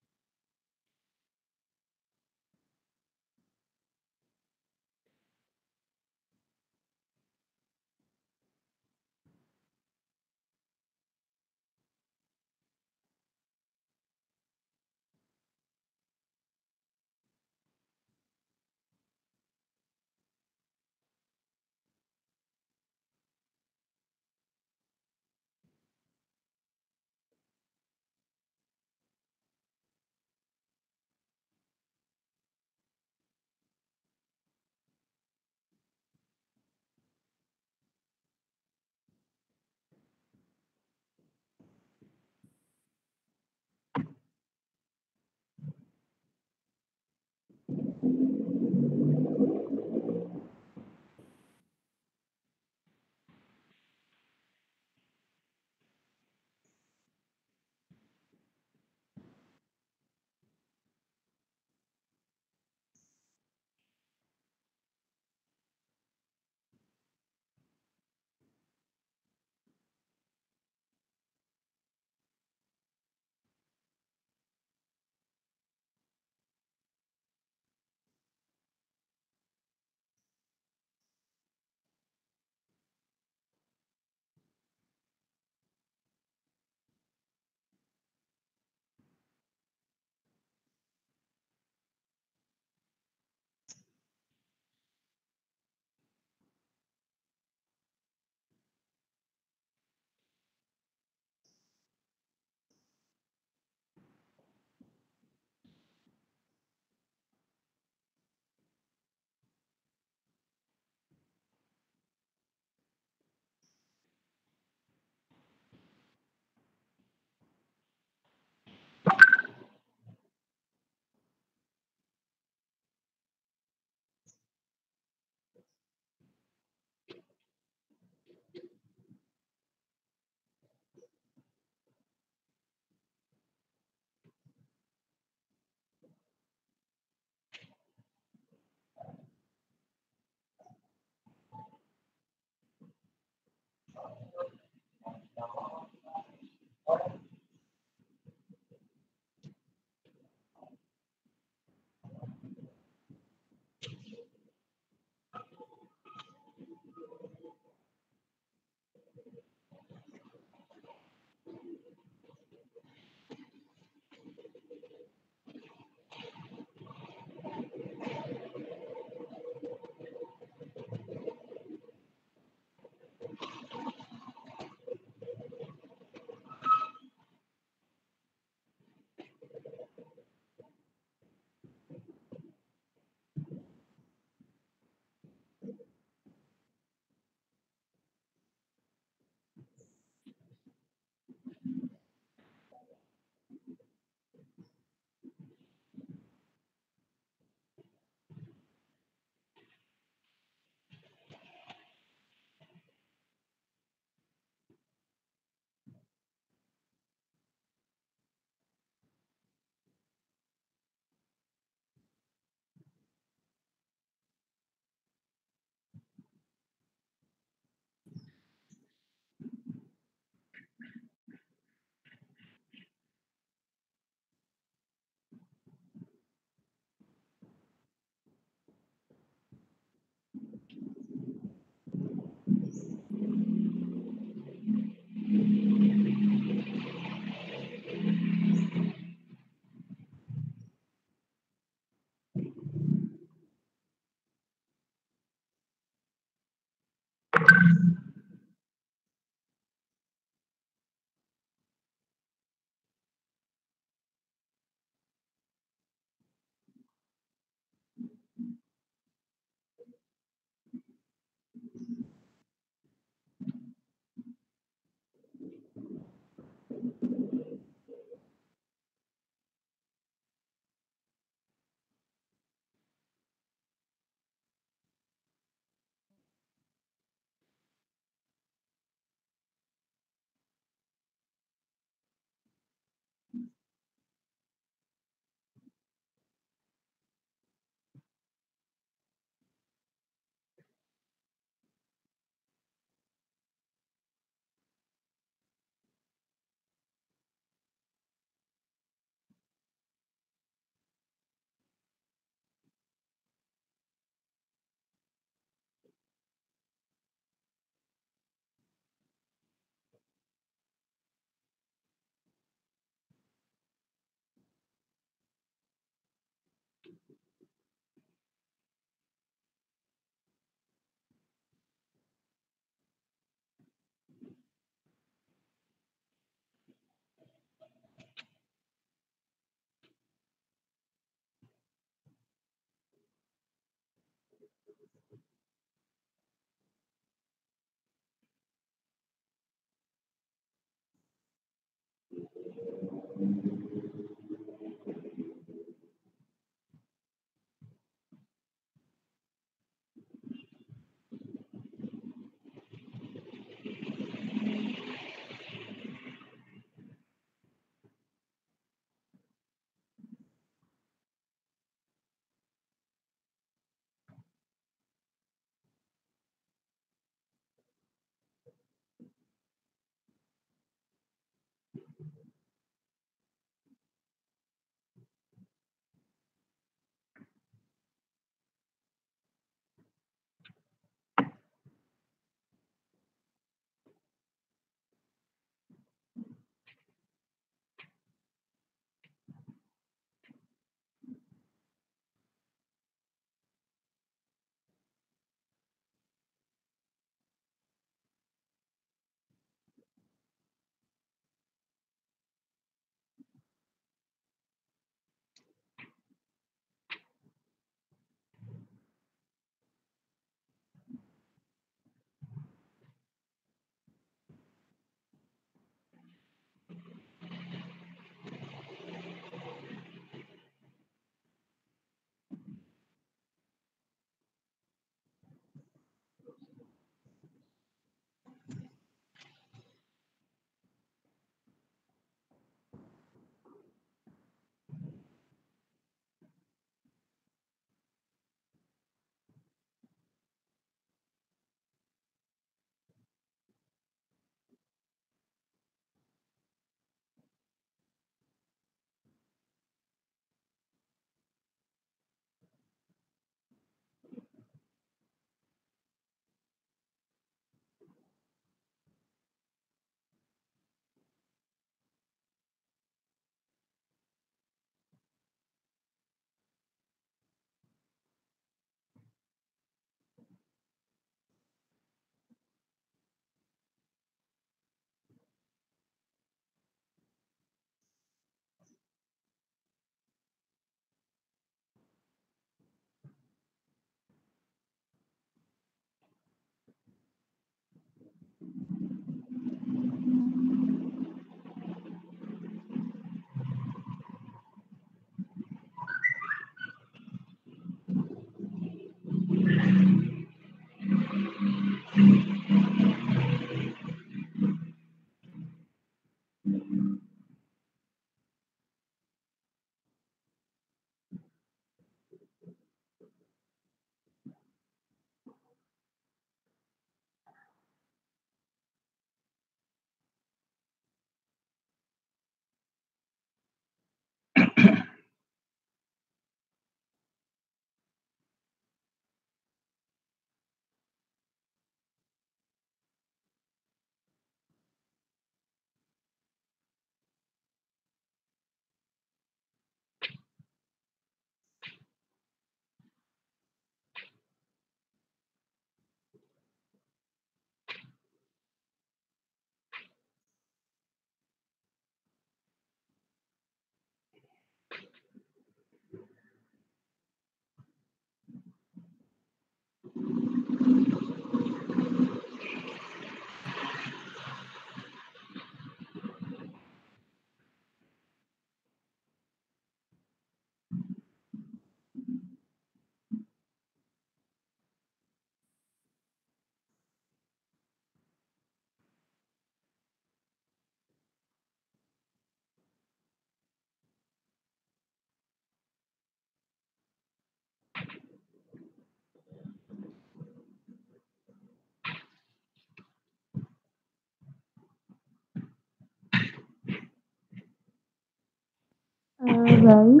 Speaker 3: Baik,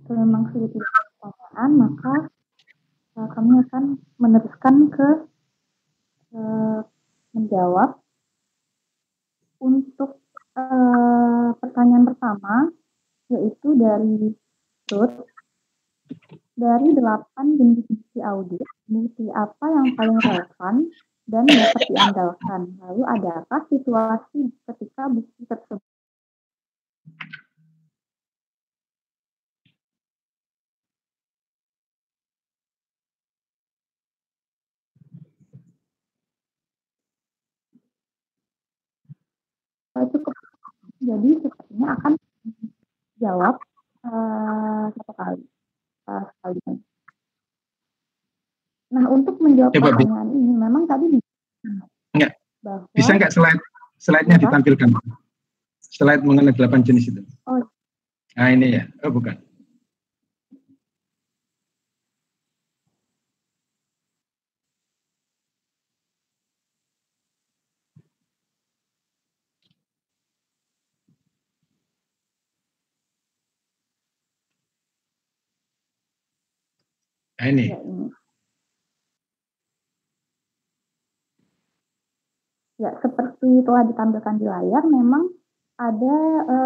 Speaker 3: memang sudah tidak ada pertanyaan, maka kami akan meneruskan ke menjawab. Untuk pertanyaan pertama, yaitu dari Ruth. Dari 8 jenis bukti audit, bukti apa yang paling relevan dan dapat diandalkan? Lalu adakah situasi ketika bukti tersebut cukup. Jadi sepertinya akan jawab satu kali sekalian. Nah, untuk menjawab pertanyaan ini memang tadi
Speaker 1: enggak bisa nggak slide-nya ditampilkan? Slide mengenai 8 jenis itu.
Speaker 3: Oh.
Speaker 1: Nah, ini ya. Oh, bukan. Nah, ini.
Speaker 3: Ya, seperti telah ditampilkan di layar, memang ada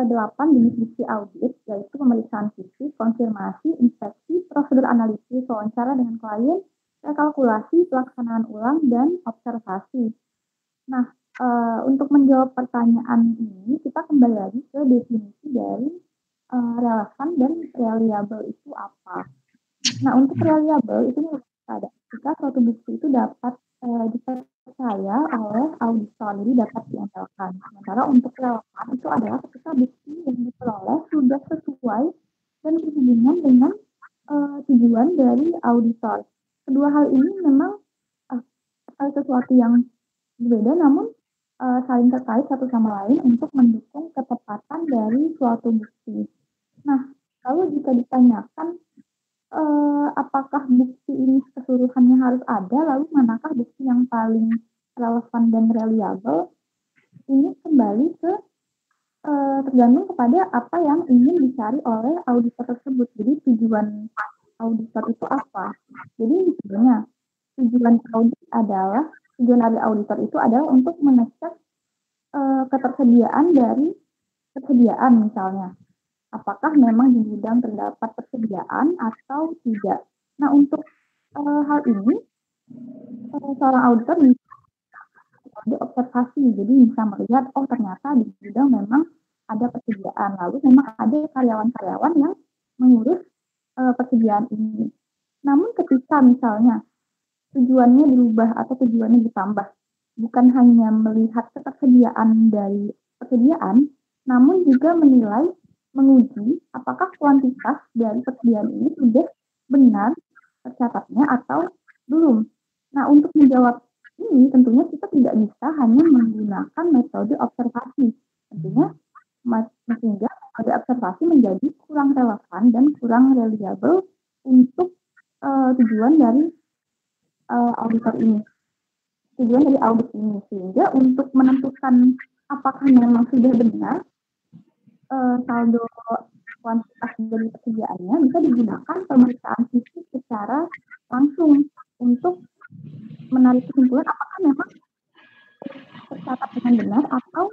Speaker 3: 8 jenis bukti audit, yaitu pemeriksaan fisik, konfirmasi, inspeksi, prosedur analisis, wawancara dengan klien, rekalkulasi, pelaksanaan ulang, dan observasi. Nah, untuk menjawab pertanyaan ini, kita kembali lagi ke definisi dari relevan dan reliable itu apa. Nah, untuk reliable itu ada jika suatu bukti itu dapat dipercaya oleh auditor, jadi dapat diandalkan. Sementara untuk relevan itu adalah ketika bukti yang diperoleh sudah sesuai dan berhubungan dengan tujuan dari auditor. Kedua hal ini memang sesuatu yang berbeda, namun saling terkait satu sama lain untuk mendukung ketepatan dari suatu bukti. Nah, lalu jika ditanyakan apakah bukti ini keseluruhannya harus ada, lalu manakah bukti yang paling relevan dan reliable, ini kembali ke tergantung kepada apa yang ingin dicari oleh auditor tersebut. Jadi tujuan auditor itu apa? Jadi misalnya tujuan dari auditor itu adalah untuk mengecek ketersediaan misalnya. Apakah memang di gudang terdapat persediaan atau tidak. Nah, untuk hal ini, seorang auditor bisa observasi, jadi bisa melihat, oh ternyata di gudang memang ada persediaan, lalu memang ada karyawan-karyawan yang mengurus persediaan ini. Namun ketika misalnya tujuannya dirubah atau tujuannya ditambah, bukan hanya melihat ketersediaan dari persediaan, namun juga menguji apakah kuantitas dari persediaan ini sudah benar tercatatnya atau belum. Nah, untuk menjawab ini tentunya kita tidak bisa hanya menggunakan metode observasi. Tentunya sehingga metode observasi menjadi kurang relevan dan kurang reliable untuk tujuan dari auditor ini. Tujuan dari audit ini, sehingga untuk menentukan apakah memang sudah benar saldo kuantitas dari persediaannya, bisa digunakan pemeriksaan fisik secara langsung untuk menarik kesimpulan apakah memang tercatat dengan benar atau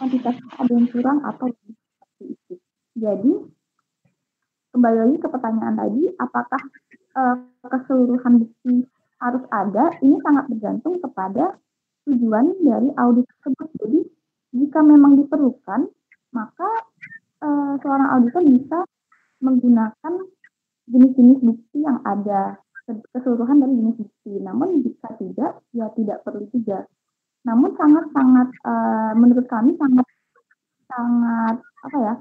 Speaker 3: kuantitasnya ada yang kurang atau seperti itu. Jadi kembali lagi ke pertanyaan tadi, apakah keseluruhan bukti harus ada? Ini sangat bergantung kepada tujuan dari audit tersebut. Jadi jika memang diperlukan, maka seorang auditor bisa menggunakan jenis-jenis bukti yang ada, keseluruhan dari jenis bukti. Namun jika tidak, ya tidak perlu juga. Namun sangat-sangat menurut kami sangat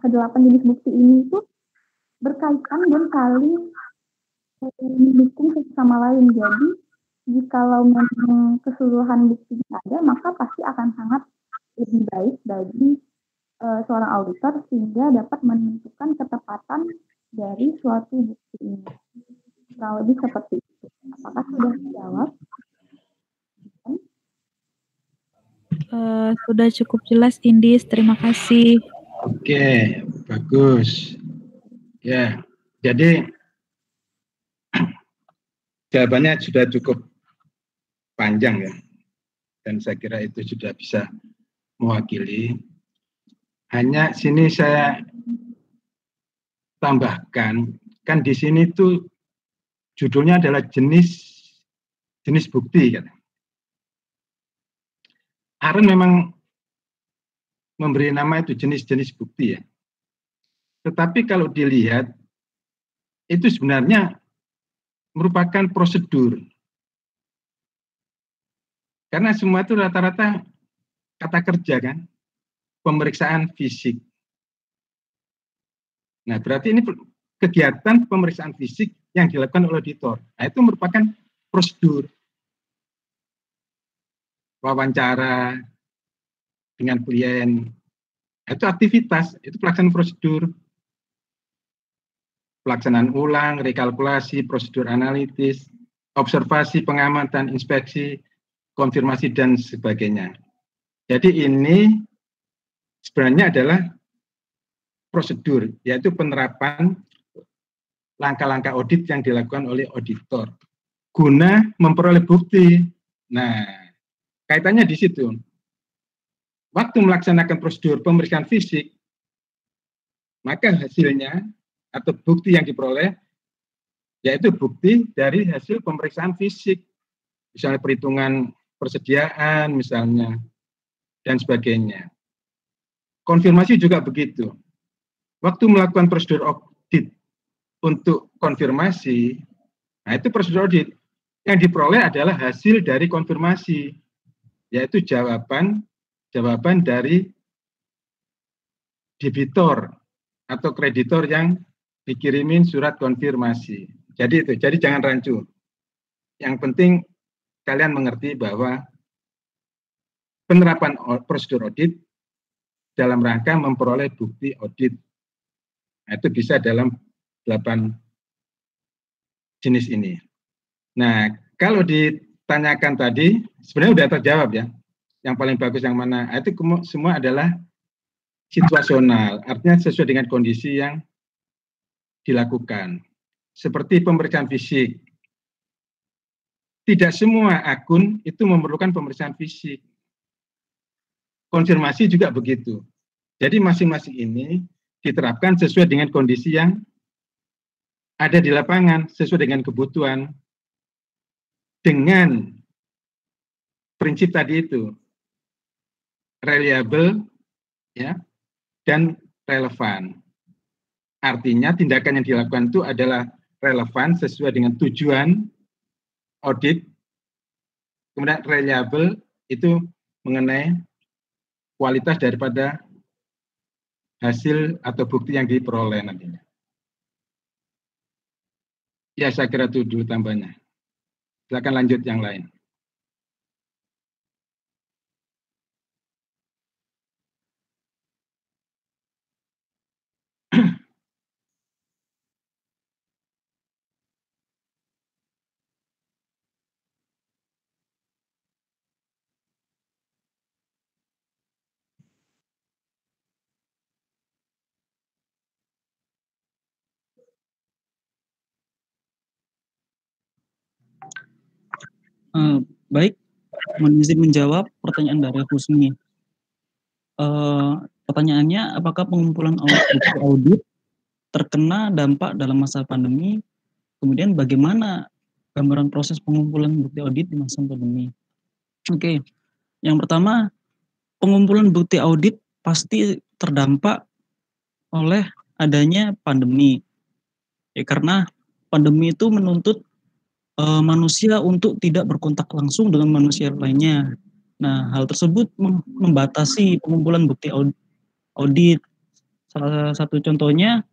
Speaker 3: ke-8 jenis bukti ini itu berkaitan dan saling mendukung satu sama lain. Jadi jikalau memang keseluruhan bukti ada, maka pasti akan sangat lebih baik bagi seorang auditor sehingga dapat menentukan ketepatan dari suatu bukti ini. Kurang lebih seperti itu. Apakah sudah dijawab?
Speaker 9: Sudah cukup jelas, Indis. Terima kasih.
Speaker 1: Oke, bagus. Ya, jadi jawabannya sudah cukup panjang ya. Dan saya kira itu sudah bisa mewakili. Hanya sini saya tambahkan, kan di sini tuh judulnya adalah jenis bukti. Kan. Aaron memang memberi nama itu jenis-jenis bukti ya. Tetapi kalau dilihat, itu sebenarnya merupakan prosedur. Karena semua itu rata-rata kata kerja kan. pemeriksaan fisik. Nah, berarti ini kegiatan pemeriksaan fisik yang dilakukan oleh auditor. Nah, itu merupakan prosedur. Wawancara dengan klien, itu aktivitas, itu pelaksanaan prosedur. Pelaksanaan ulang, rekalkulasi, prosedur analitis, observasi, pengamatan, inspeksi, konfirmasi, dan sebagainya. Jadi ini sebenarnya adalah prosedur, yaitu penerapan langkah-langkah audit yang dilakukan oleh auditor guna memperoleh bukti. Nah, kaitannya di situ. Waktu melaksanakan prosedur pemeriksaan fisik, maka hasilnya atau bukti yang diperoleh yaitu bukti dari hasil pemeriksaan fisik, misalnya perhitungan persediaan, misalnya, dan sebagainya. Konfirmasi juga begitu. Waktu melakukan prosedur audit untuk konfirmasi, nah itu prosedur audit. Yang diperoleh adalah hasil dari konfirmasi, yaitu jawaban dari debitor atau kreditor yang dikirimin surat konfirmasi. Jadi itu, jadi jangan rancu. Yang penting kalian mengerti bahwa penerapan prosedur audit dalam rangka memperoleh bukti audit. Nah, itu bisa dalam 8 jenis ini. Nah, kalau ditanyakan tadi, sebenarnya sudah terjawab ya. Yang paling bagus yang mana? Itu semua adalah situasional, artinya sesuai dengan kondisi yang dilakukan. Seperti pemeriksaan fisik. Tidak semua akun itu memerlukan pemeriksaan fisik. Konfirmasi juga begitu. Jadi masing-masing ini diterapkan sesuai dengan kondisi yang ada di lapangan, sesuai dengan kebutuhan, dengan prinsip tadi itu, reliable, ya, dan relevan. Artinya tindakan yang dilakukan itu adalah relevan sesuai dengan tujuan audit, kemudian reliable itu mengenai kualitas daripada hasil atau bukti yang diperoleh nantinya. Ya, saya kira itu dulu tambahnya. Silakan lanjut yang lain.
Speaker 6: Baik, mohon izin menjawab pertanyaan dari Husni. Pertanyaannya, apakah pengumpulan audit terkena dampak dalam masa pandemi? Kemudian bagaimana gambaran proses pengumpulan bukti audit di masa pandemi? Oke, yang pertama, pengumpulan bukti audit pasti terdampak oleh adanya pandemi. Ya, karena pandemi itu menuntut manusia untuk tidak berkontak langsung dengan manusia lainnya. Nah, hal tersebut membatasi pengumpulan bukti audit. Salah satu contohnya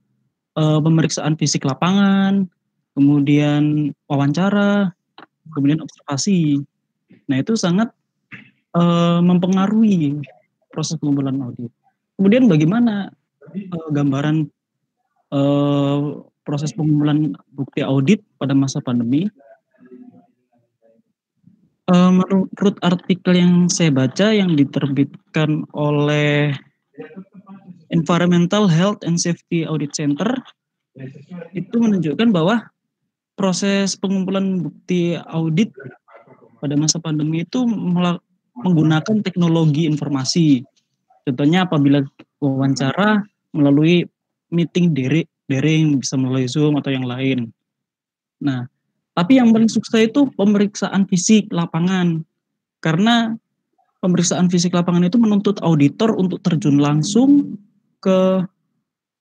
Speaker 6: pemeriksaan fisik lapangan, kemudian wawancara, kemudian observasi. Nah, itu sangat mempengaruhi proses pengumpulan audit. Kemudian bagaimana gambaran proses pengumpulan bukti audit pada masa pandemi? Menurut artikel yang saya baca yang diterbitkan oleh Environmental Health and Safety Audit Center, itu menunjukkan bahwa proses pengumpulan bukti audit pada masa pandemi itu menggunakan teknologi informasi. Contohnya apabila wawancara melalui meeting daring, bisa melalui Zoom atau yang lain. Nah, tapi yang paling sukses itu pemeriksaan fisik lapangan. Karena pemeriksaan fisik lapangan itu menuntut auditor untuk terjun langsung ke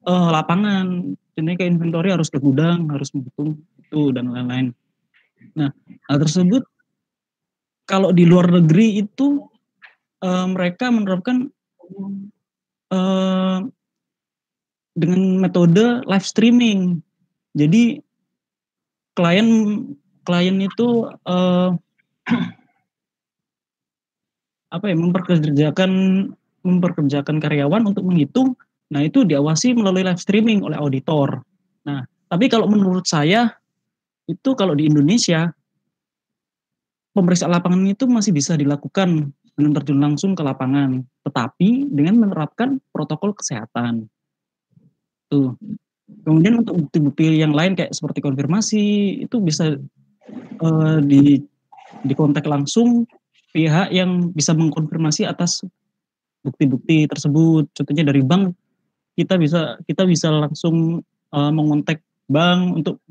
Speaker 6: lapangan. Jadi ke inventory, harus ke gudang, harus menghitung itu dan lain-lain. Nah, hal tersebut kalau di luar negeri itu mereka menerapkan dengan metode live streaming. Jadi klien itu memperkerjakan karyawan untuk menghitung. Nah, itu diawasi melalui live streaming oleh auditor. Nah, tapi kalau menurut saya itu kalau di Indonesia pemeriksaan lapangan itu masih bisa dilakukan dengan terjun langsung ke lapangan, tetapi dengan menerapkan protokol kesehatan. Tuh. Kemudian untuk bukti-bukti yang lain kayak seperti konfirmasi itu bisa dikontak langsung pihak yang bisa mengkonfirmasi atas bukti-bukti tersebut. Contohnya dari bank kita bisa langsung mengontak bank untuk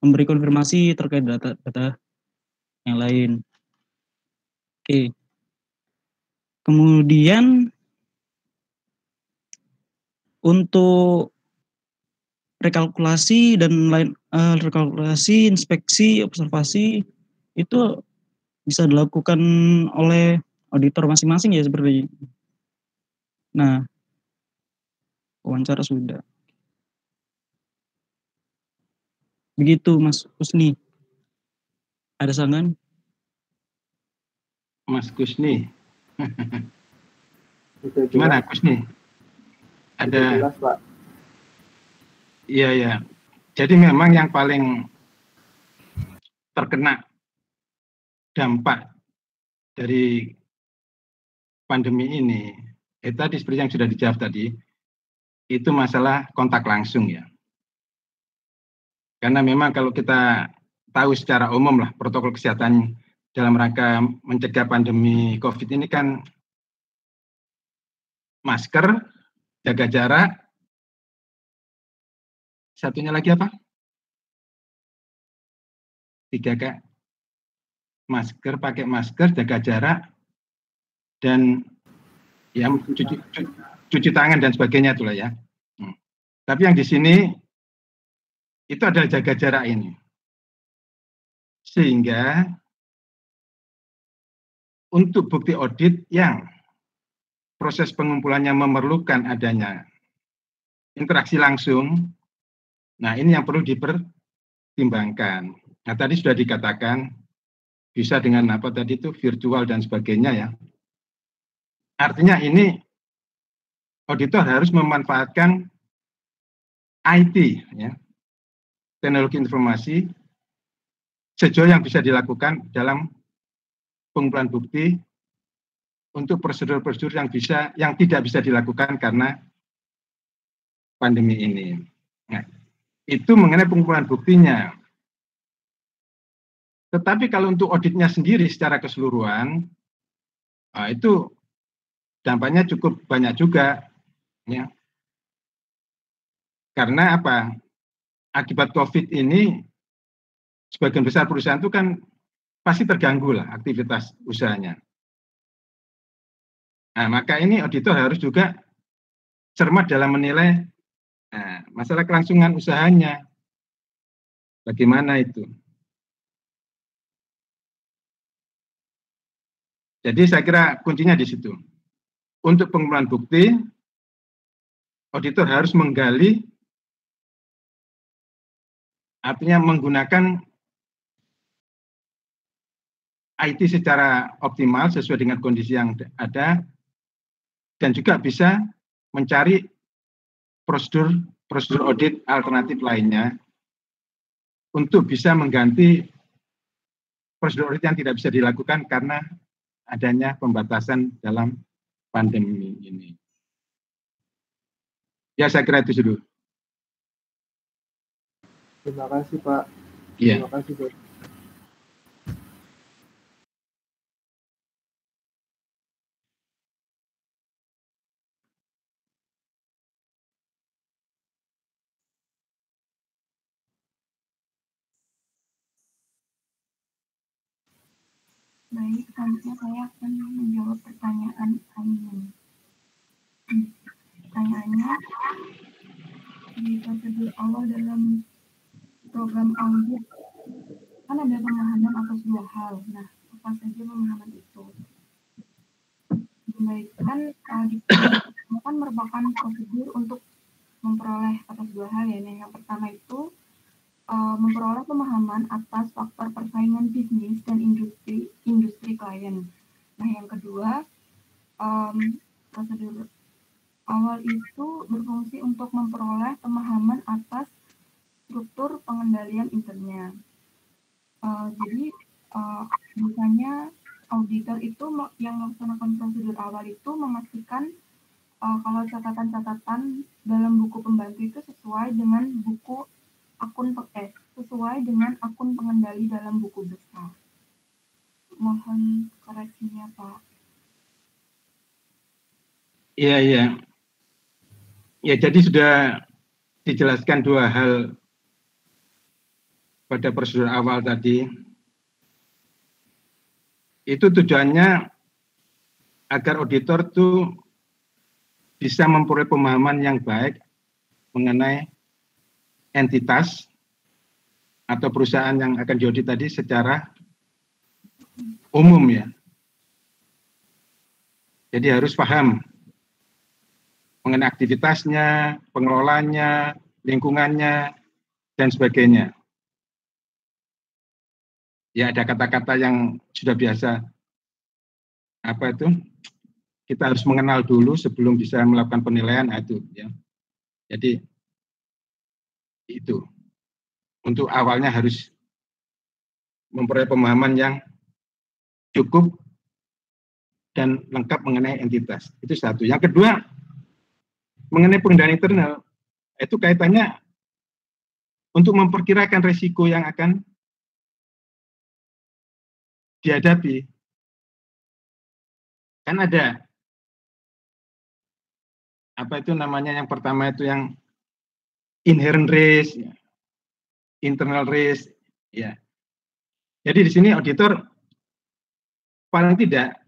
Speaker 6: memberi konfirmasi terkait data yang lain. Oke. Kemudian untuk rekalkulasi dan lain rekalkulasi, inspeksi, observasi itu bisa dilakukan oleh auditor masing-masing ya seperti. Nah, wawancara sudah. Begitu Mas Kusni. Ada sangan?
Speaker 1: Mas Kusni. Gimana Kusni? Ada. Jelas, Pak. Iya ya. Jadi memang yang paling terkena dampak dari pandemi ini, tadi seperti yang sudah dijawab tadi, itu masalah kontak langsung ya. Karena memang kalau kita tahu secara umum lah protokol kesehatan dalam rangka mencegah pandemi COVID ini kan masker, jaga jarak, satunya lagi apa? 3K. Masker, pakai masker, jaga jarak, dan ya cuci tangan dan sebagainya itulah ya. Tapi yang di sini itu adalah jaga jarak ini. Sehingga untuk bukti audit yang proses pengumpulannya memerlukan adanya interaksi langsung, nah ini yang perlu dipertimbangkan. Nah tadi sudah dikatakan bisa dengan apa tadi itu virtual dan sebagainya ya. Artinya ini auditor harus memanfaatkan IT ya, teknologi informasi sejauh yang bisa dilakukan dalam pengumpulan bukti untuk prosedur-prosedur yang tidak bisa dilakukan karena pandemi ini. Nah, itu mengenai pengumpulan buktinya. Tetapi kalau untuk auditnya sendiri secara keseluruhan, itu dampaknya cukup banyak juga, ya. Karena apa? Akibat COVID ini, sebagian besar perusahaan itu kan pasti terganggu lah aktivitas usahanya. Nah, maka ini auditor harus juga cermat dalam menilai masalah kelangsungan usahanya. Bagaimana itu? Jadi saya kira kuncinya di situ. Untuk pengumpulan bukti, auditor harus menggali, artinya menggunakan IT secara optimal sesuai dengan kondisi yang ada, dan juga bisa mencari prosedur audit alternatif lainnya untuk bisa mengganti prosedur audit yang tidak bisa dilakukan karena adanya pembatasan dalam pandemi ini. Ya, saya kira itu dulu.
Speaker 10: Terima kasih, Pak.
Speaker 1: Iya.
Speaker 10: Terima kasih, Pak.
Speaker 5: Baik, selanjutnya saya akan menjawab pertanyaan Ainun. Pertanyaannya, di prosedur awal dalam program audit, kan ada pemahaman atas dua hal. Nah, apa saja pemahaman itu? Di Baik, kan merupakan prosedur untuk memperoleh atas dua hal ya. Yang pertama itu memperoleh pemahaman atas faktor persaingan bisnis dan industri klien. Nah, yang kedua, prosedur awal itu berfungsi untuk memperoleh pemahaman atas struktur pengendalian internnya. Jadi, misalnya auditor itu yang melaksanakan prosedur awal itu memastikan kalau catatan-catatan dalam buku pembantu itu sesuai dengan akun pengendali dalam buku besar. Mohon koreksinya, Pak.
Speaker 1: Iya. Ya, jadi sudah dijelaskan dua hal pada prosedur awal tadi. Itu tujuannya agar auditor itu bisa memperoleh pemahaman yang baik mengenai entitas atau perusahaan yang akan diaudit tadi secara umum ya. Jadi harus paham mengenai aktivitasnya, pengelolanya, lingkungannya, dan sebagainya. Ya, ada kata-kata yang sudah biasa. Apa itu? Kita harus mengenal dulu sebelum bisa melakukan penilaian, itu ya. Jadi itu untuk awalnya harus memperoleh pemahaman yang cukup dan lengkap mengenai entitas. Itu satu. Yang kedua, mengenai pengendalian internal, itu kaitannya untuk memperkirakan risiko yang akan dihadapi. Kan ada apa itu namanya, yang pertama itu yang inherent risk, internal risk, ya. Jadi di sini auditor paling tidak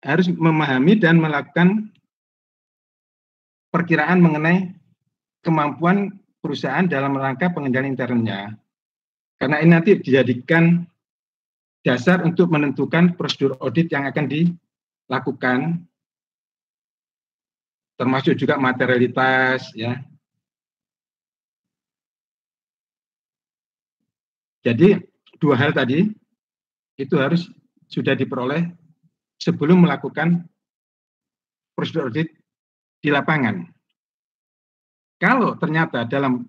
Speaker 1: harus memahami dan melakukan perkiraan mengenai kemampuan perusahaan dalam rangka pengendalian internalnya. Karena ini nanti dijadikan dasar untuk menentukan prosedur audit yang akan dilakukan, termasuk juga materialitas, ya. Jadi dua hal tadi itu harus sudah diperoleh sebelum melakukan prosedur audit di lapangan. Kalau ternyata dalam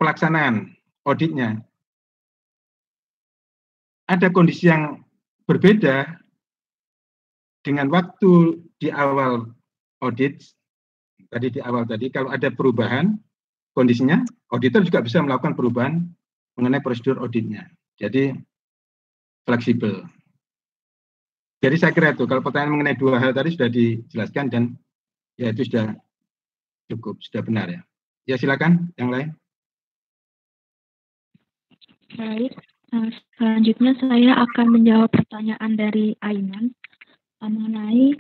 Speaker 1: pelaksanaan auditnya ada kondisi yang berbeda dengan waktu di awal audit, di awal tadi, kalau ada perubahan kondisinya, auditor juga bisa melakukan perubahan mengenai prosedur auditnya. Jadi fleksibel. Jadi saya kira itu, kalau pertanyaan mengenai dua hal tadi sudah dijelaskan dan ya itu sudah cukup, sudah benar ya. Ya silakan yang lain.
Speaker 2: Baik, selanjutnya saya akan menjawab pertanyaan dari Aiman mengenai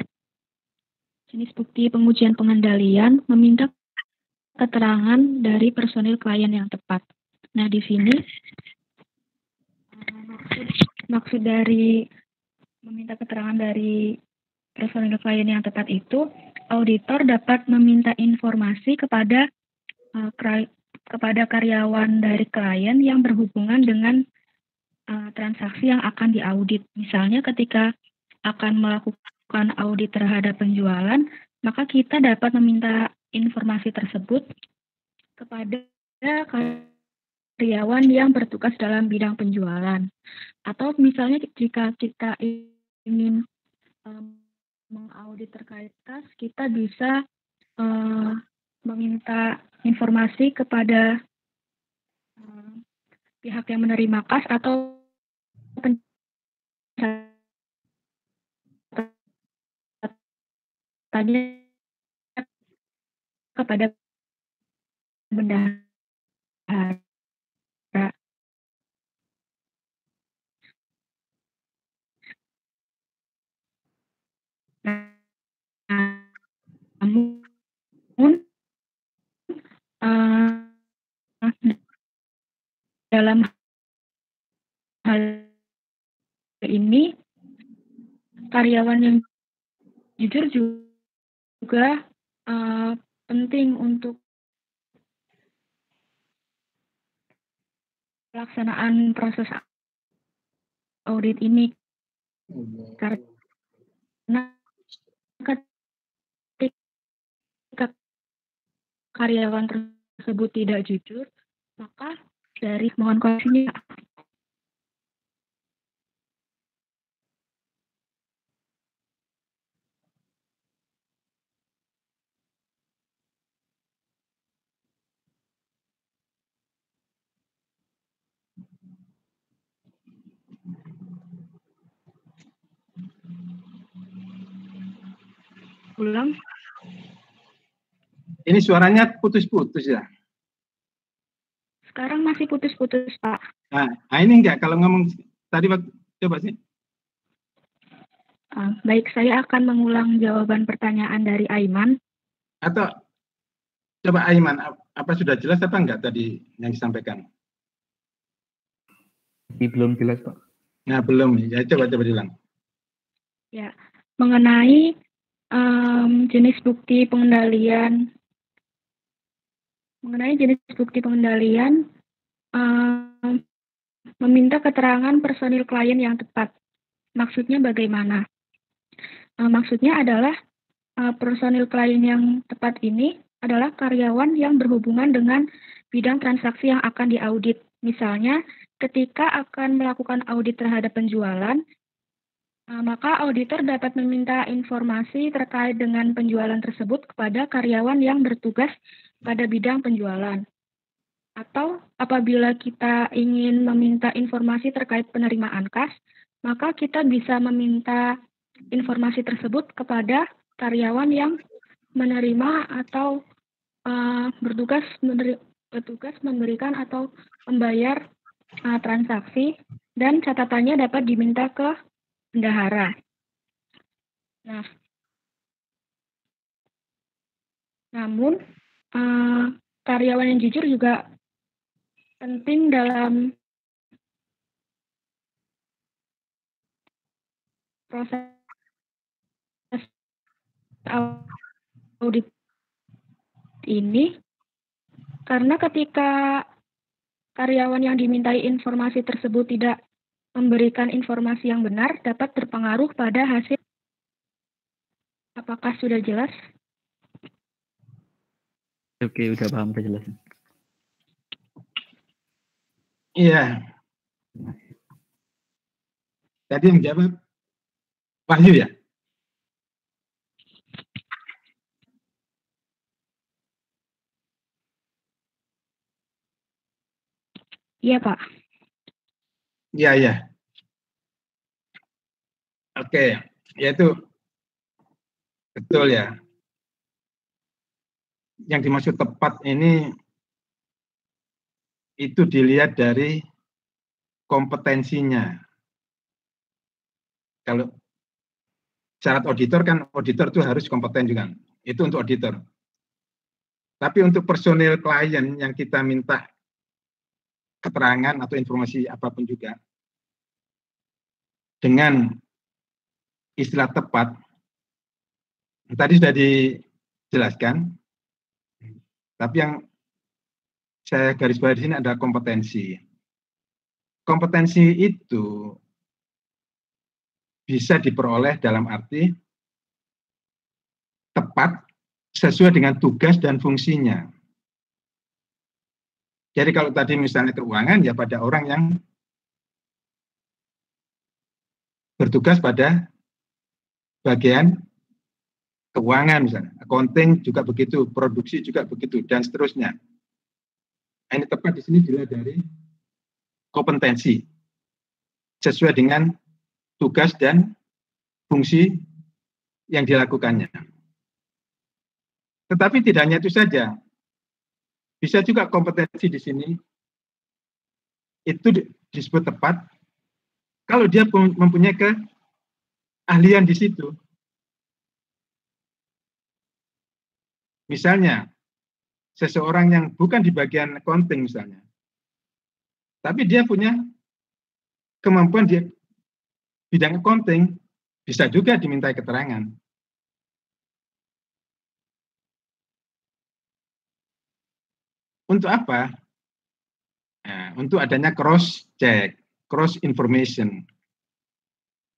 Speaker 2: jenis bukti pengujian pengendalian meminta keterangan dari personil klien yang tepat. Nah, di sini maksud dari meminta keterangan dari personil klien yang tepat itu, auditor dapat meminta informasi kepada karyawan dari klien yang berhubungan dengan transaksi yang akan diaudit. Misalnya ketika akan melakukan audit terhadap penjualan, maka kita dapat meminta informasi tersebut kepada karyawan yang bertugas dalam bidang penjualan. Atau misalnya jika kita ingin mengaudit terkait kas, kita bisa meminta informasi kepada pihak yang menerima kas atau tanya kepada bendahara. Namun dalam hal ini karyawan yang jujur juga penting untuk pelaksanaan proses audit ini, karena ketika karyawan tersebut tidak jujur, maka dari mohon koreksinya. Ulang.
Speaker 1: Ini suaranya putus-putus ya.
Speaker 2: Sekarang masih putus-putus, Pak.
Speaker 1: Nah, ini enggak kalau ngomong tadi coba sih.
Speaker 2: Baik, saya akan mengulang jawaban pertanyaan dari Aiman.
Speaker 1: Atau coba Aiman, apa sudah jelas apa enggak tadi yang disampaikan?
Speaker 12: Belum jelas, Pak.
Speaker 1: Nah, belum. Ya, coba diulang.
Speaker 2: Ya, mengenai jenis bukti pengendalian. Mengenai jenis bukti pengendalian, meminta keterangan personil klien yang tepat. Maksudnya bagaimana? Maksudnya adalah personil klien yang tepat ini adalah karyawan yang berhubungan dengan bidang transaksi yang akan diaudit. Misalnya, ketika akan melakukan audit terhadap penjualan, maka auditor dapat meminta informasi terkait dengan penjualan tersebut kepada karyawan yang bertugas pada bidang penjualan. Atau apabila kita ingin meminta informasi terkait penerimaan kas, maka kita bisa meminta informasi tersebut kepada karyawan yang menerima atau bertugas memberikan atau membayar transaksi, dan catatannya dapat diminta ke bendahara. Nah, namun karyawan yang jujur juga penting dalam proses audit ini, karena ketika karyawan yang dimintai informasi tersebut tidak memberikan informasi yang benar, dapat berpengaruh pada hasil. Apakah sudah jelas?
Speaker 12: Oke, udah paham, udah jelas.
Speaker 1: Iya. Tadi yang jawab Wahyu ya?
Speaker 2: Iya, Pak.
Speaker 1: Iya. Oke, ya itu betul ya. Yang dimaksud tepat ini itu dilihat dari kompetensinya. Kalau syarat auditor kan auditor itu harus kompeten juga. Itu untuk auditor. Tapi untuk personil klien yang kita minta keterangan atau informasi apapun juga, dengan istilah tepat, tadi sudah dijelaskan, tapi yang saya garis bawah di sini adalah kompetensi. Kompetensi itu bisa diperoleh dalam arti tepat sesuai dengan tugas dan fungsinya. Jadi kalau tadi misalnya keuangan, ya pada orang yang bertugas pada bagian keuangan misalnya, accounting juga begitu, produksi juga begitu, dan seterusnya. Ini tepat di sini dilihat dari kompetensi sesuai dengan tugas dan fungsi yang dilakukannya. Tetapi tidak hanya itu saja, bisa juga kompetensi di sini itu disebut tepat kalau dia mempunyai keahlian di situ. Misalnya, seseorang yang bukan di bagian accounting misalnya, tapi dia punya kemampuan di bidang accounting, bisa juga dimintai keterangan. Untuk apa? Nah, untuk adanya cross check, cross information.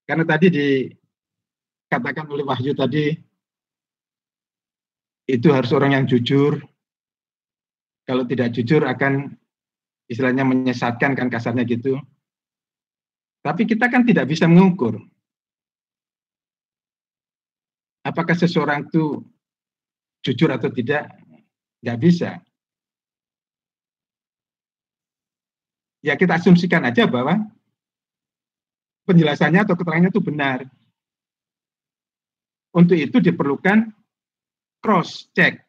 Speaker 1: Karena tadi dikatakan oleh Wahyu tadi, itu harus orang yang jujur. Kalau tidak jujur akan istilahnya menyesatkan, kan kasarnya gitu. Tapi kita kan tidak bisa mengukur apakah seseorang itu jujur atau tidak, nggak bisa. Ya kita asumsikan aja bahwa penjelasannya atau keterangannya itu benar. Untuk itu diperlukan cross check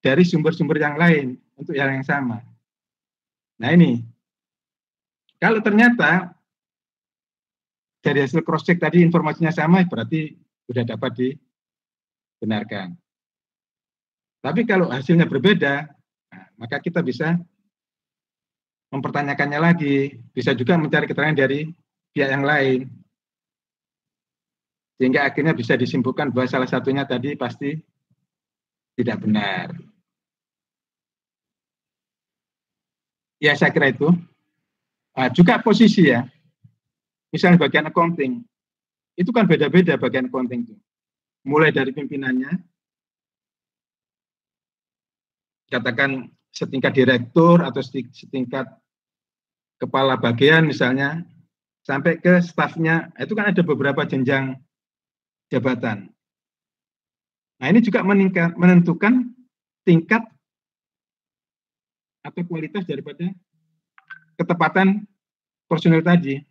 Speaker 1: dari sumber-sumber yang lain untuk hal yang sama. Nah ini, kalau ternyata dari hasil cross check tadi informasinya sama, berarti sudah dapat dibenarkan. Tapi kalau hasilnya berbeda, nah, maka kita bisa mempertanyakannya lagi, bisa juga mencari keterangan dari pihak yang lain, sehingga akhirnya bisa disimpulkan bahwa salah satunya tadi pasti tidak benar. Ya saya kira itu. Juga posisi ya, misalnya bagian accounting, itu kan beda-beda bagian accounting itu. Mulai dari pimpinannya, katakan setingkat direktur atau setingkat kepala bagian misalnya, sampai ke stafnya, itu kan ada beberapa jenjang jabatan. Nah ini juga menentukan tingkat atau kualitas daripada ketepatan personil tadi.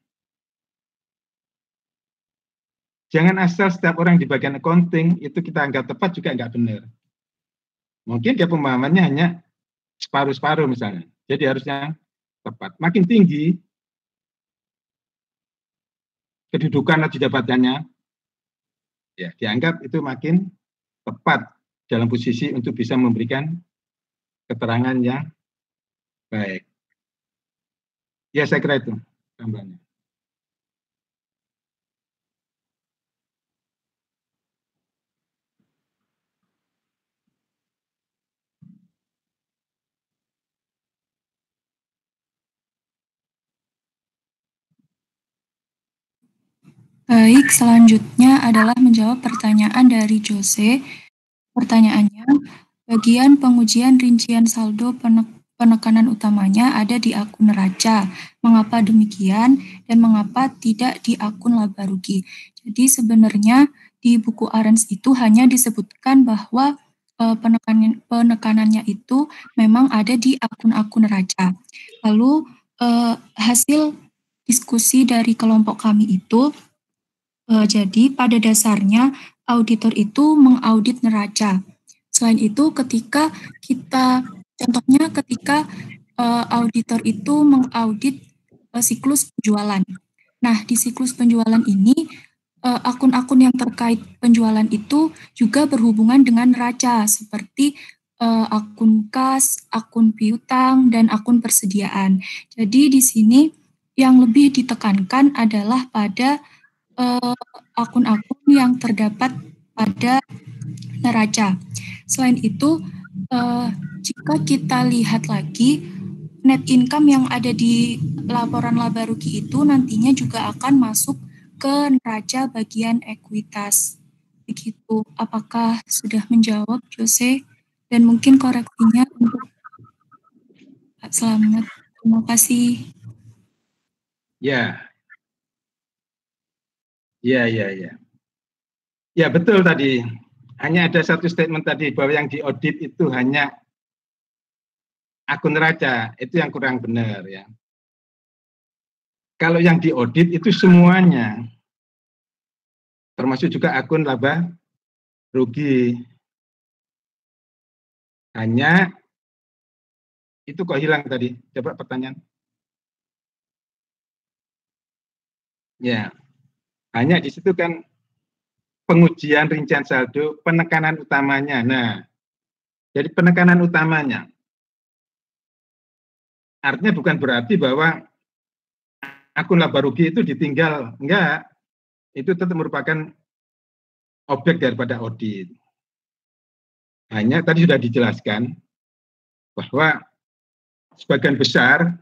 Speaker 1: Jangan asal setiap orang di bagian accounting itu kita anggap tepat, juga nggak benar. Mungkin dia pemahamannya hanya separuh-separuh misalnya. Jadi harusnya tepat. Makin tinggi kedudukan atau jabatannya, ya dianggap itu makin tepat dalam posisi untuk bisa memberikan keterangan yang baik. Ya saya kira itu tambahannya.
Speaker 7: Baik, selanjutnya adalah menjawab pertanyaan dari Jose. Pertanyaannya, bagian pengujian rincian saldo penekanan utamanya ada di akun neraca. Mengapa demikian dan mengapa tidak di akun laba rugi? Jadi sebenarnya di buku Arens itu hanya disebutkan bahwa penekanannya itu memang ada di akun-akun neraca. Lalu hasil diskusi dari kelompok kami itu, jadi pada dasarnya auditor itu mengaudit neraca. Selain itu ketika contohnya ketika auditor itu mengaudit siklus penjualan. Nah di siklus penjualan ini akun-akun yang terkait penjualan itu juga berhubungan dengan neraca seperti akun kas, akun piutang, dan akun persediaan. Jadi di sini yang lebih ditekankan adalah pada akun-akun yang terdapat pada neraca. Selain itu, jika kita lihat lagi, net income yang ada di laporan laba rugi itu nantinya juga akan masuk ke neraca bagian ekuitas. Begitu, apakah sudah menjawab Jose? Dan mungkin koreksinya untuk Pak Slamet. Terima kasih.
Speaker 1: Ya. Ya. Ya betul tadi. Hanya ada satu statement tadi bahwa yang diaudit itu hanya akun neraca. Itu yang kurang benar ya. Kalau yang diaudit itu semuanya, termasuk juga akun laba rugi. Hanya itu kok hilang tadi. Coba pertanyaan. Ya. Hanya di situ kan pengujian rincian saldo penekanan utamanya. Nah, jadi penekanan utamanya artinya bukan berarti bahwa akun laba rugi itu ditinggal, enggak. itu tetap merupakan objek daripada audit. Hanya tadi sudah dijelaskan bahwa sebagian besar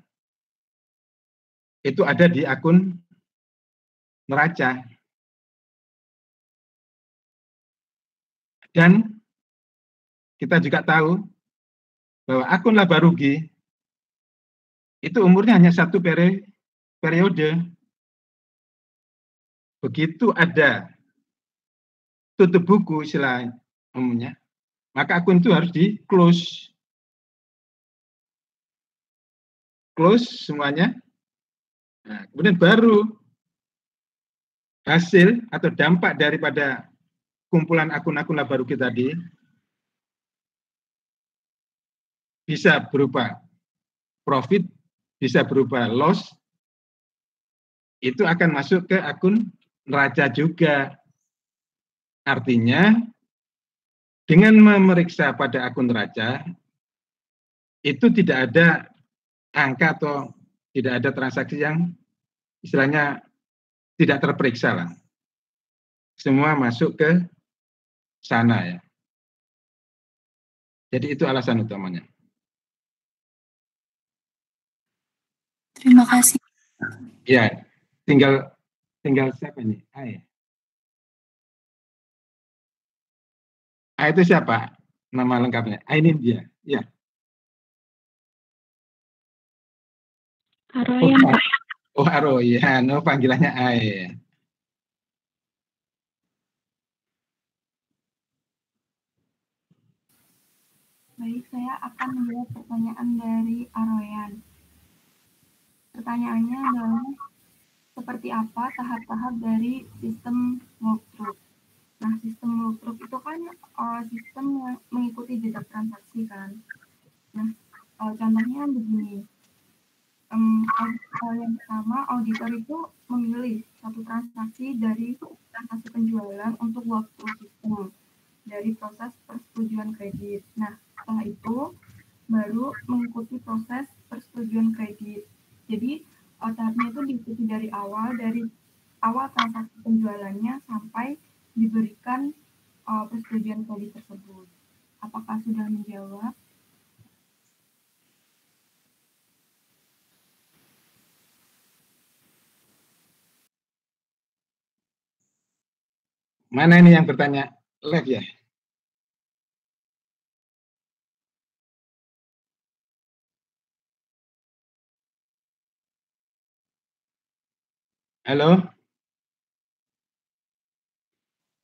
Speaker 1: itu ada di akun neraca. Dan kita juga tahu bahwa akun laba rugi itu umurnya hanya satu periode. Begitu ada tutup buku istilah umumnya, maka akun itu harus di-close. Close semuanya. Nah, kemudian baru hasil atau dampak daripada kumpulan akun-akun laba rugi tadi bisa berupa profit, bisa berupa loss, itu akan masuk ke akun neraca juga. Artinya, dengan memeriksa pada akun neraca, itu tidak ada angka atau tidak ada transaksi yang istilahnya tidak terperiksa lah. Semua masuk ke sana ya. Jadi itu alasan utamanya.
Speaker 7: Terima kasih.
Speaker 1: Ya, tinggal siapa ini? Itu siapa? Nama lengkapnya? Ini dia. Ya.
Speaker 2: Aroyan.
Speaker 1: Aroyan. Panggilannya Ae.
Speaker 5: Baik, saya akan menjawab pertanyaan dari Aroyan. Pertanyaannya adalah, seperti apa tahap-tahap dari sistem walkthrough? Nah, sistem walkthrough itu kan sistem yang mengikuti jejak transaksi kan. Nah, contohnya begini. Yang pertama, auditor itu memilih satu transaksi dari transaksi penjualan untuk walkthrough sistem dari proses persetujuan kredit. Nah, setelah itu baru mengikuti proses persetujuan kredit. Jadi tahapnya itu diikuti dari awal transaksi penjualannya sampai diberikan persetujuan kredit tersebut. Apakah sudah menjawab?
Speaker 1: Mana ini yang bertanya? Live ya? Halo?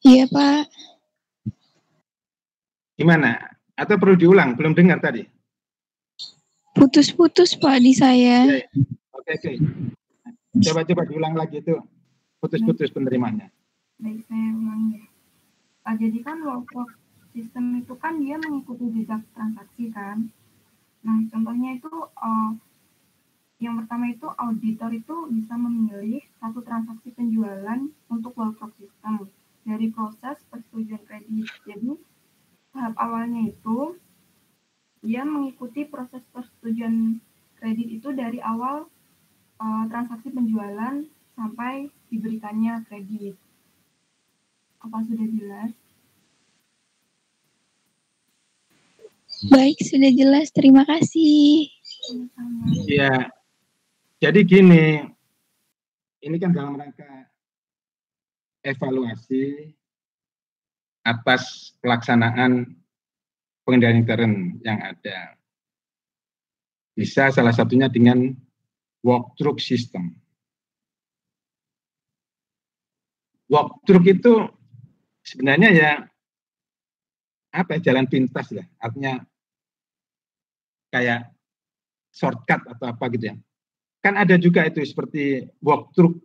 Speaker 8: Iya, Pak.
Speaker 1: Gimana? Atau perlu diulang? Belum dengar tadi?
Speaker 8: Putus-putus, Pak, di saya.
Speaker 1: Oke. Coba diulang lagi itu. Putus-putus penerimanya.
Speaker 5: Baik, saya ulangi ya. Jadi kan walkthrough sistem itu kan dia mengikuti jejak transaksi kan. Nah, contohnya itu yang pertama itu auditor itu bisa memilih satu transaksi penjualan untuk walkthrough sistem dari proses persetujuan kredit. Jadi tahap awalnya itu dia mengikuti proses persetujuan kredit itu dari awal transaksi penjualan sampai diberikannya kredit. Apa sudah jelas?
Speaker 8: Baik, sudah jelas. Terima kasih.
Speaker 1: Ya, jadi gini, ini kan dalam rangka evaluasi atas pelaksanaan pengendalian intern yang ada. Bisa salah satunya dengan walkthrough system. Walkthrough itu sebenarnya ya jalan pintas ya, artinya kayak shortcut atau apa gitu ya. Kan ada juga itu seperti walkthrough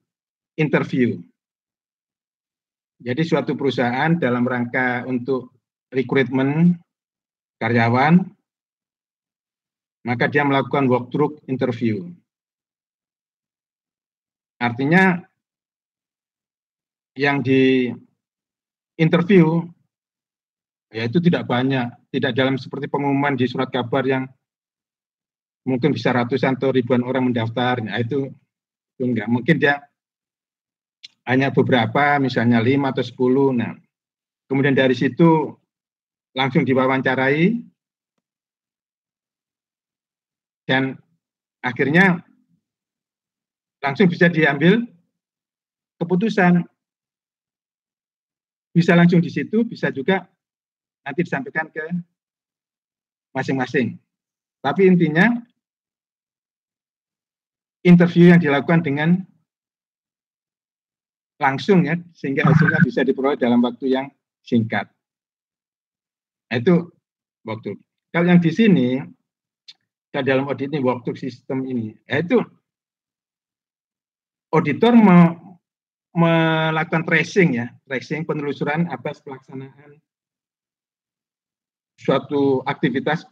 Speaker 1: interview. Jadi suatu perusahaan dalam rangka untuk rekrutmen karyawan, maka dia melakukan walkthrough interview. Artinya yang di interview ya itu tidak banyak, tidak dalam seperti pengumuman di surat kabar yang mungkin bisa ratusan atau ribuan orang mendaftar. Nah, itu enggak. Mungkin dia hanya beberapa, misalnya 5 atau 10. Nah, kemudian dari situ langsung diwawancarai dan akhirnya langsung bisa diambil keputusan. Bisa langsung di situ, bisa juga nanti disampaikan ke masing-masing. Tapi intinya interview yang dilakukan dengan langsung ya, sehingga hasilnya bisa diperoleh dalam waktu yang singkat. Nah, itu waktu. Kalau yang di sini, dalam audit ini, waktu sistem ini, itu auditor melakukan tracing ya, tracing penelusuran atas pelaksanaan suatu aktivitas,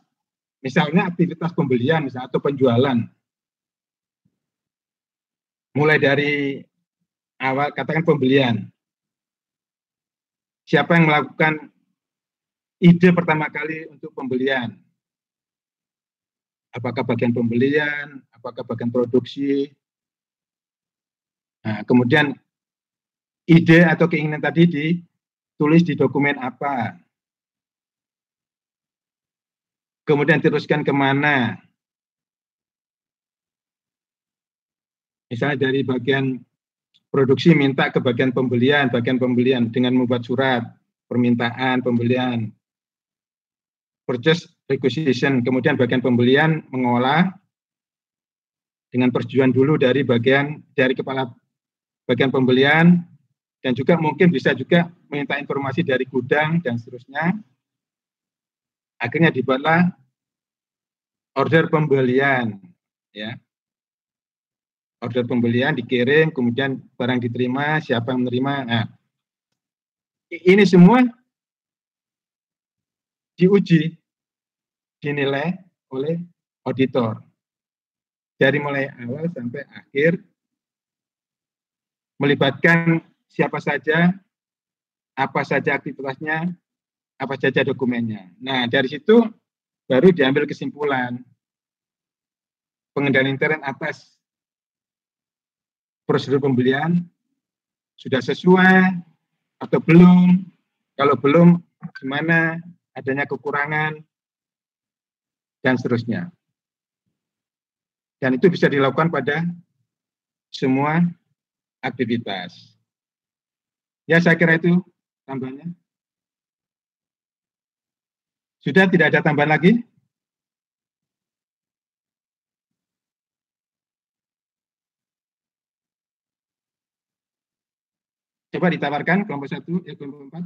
Speaker 1: misalnya aktivitas pembelian misalnya, atau penjualan. Mulai dari awal katakan pembelian. Siapa yang melakukan ide pertama kali untuk pembelian? Apakah bagian pembelian, apakah bagian produksi? Nah, kemudian ide atau keinginan tadi ditulis di dokumen apa? Kemudian teruskan kemana? Misalnya dari bagian produksi minta ke bagian pembelian dengan membuat surat permintaan pembelian, purchase requisition, kemudian bagian pembelian mengolah dengan persetujuan dulu dari kepala bagian pembelian, dan juga mungkin bisa juga minta informasi dari gudang dan seterusnya. Akhirnya dibuatlah order pembelian, ya. Order pembelian dikirim, kemudian barang diterima, siapa yang menerima. Nah, ini semua diuji, dinilai oleh auditor. Dari mulai awal sampai akhir, melibatkan siapa saja, apa saja aktivitasnya, apa saja dokumennya. Nah, dari situ baru diambil kesimpulan pengendalian intern atas prosedur pembelian sudah sesuai atau belum. Kalau belum, gimana, adanya kekurangan, dan seterusnya. Dan itu bisa dilakukan pada semua aktivitas. Ya, saya kira itu tambahannya. Sudah tidak ada tambahan lagi? Coba ditawarkan kelompok 1, kelompok 4.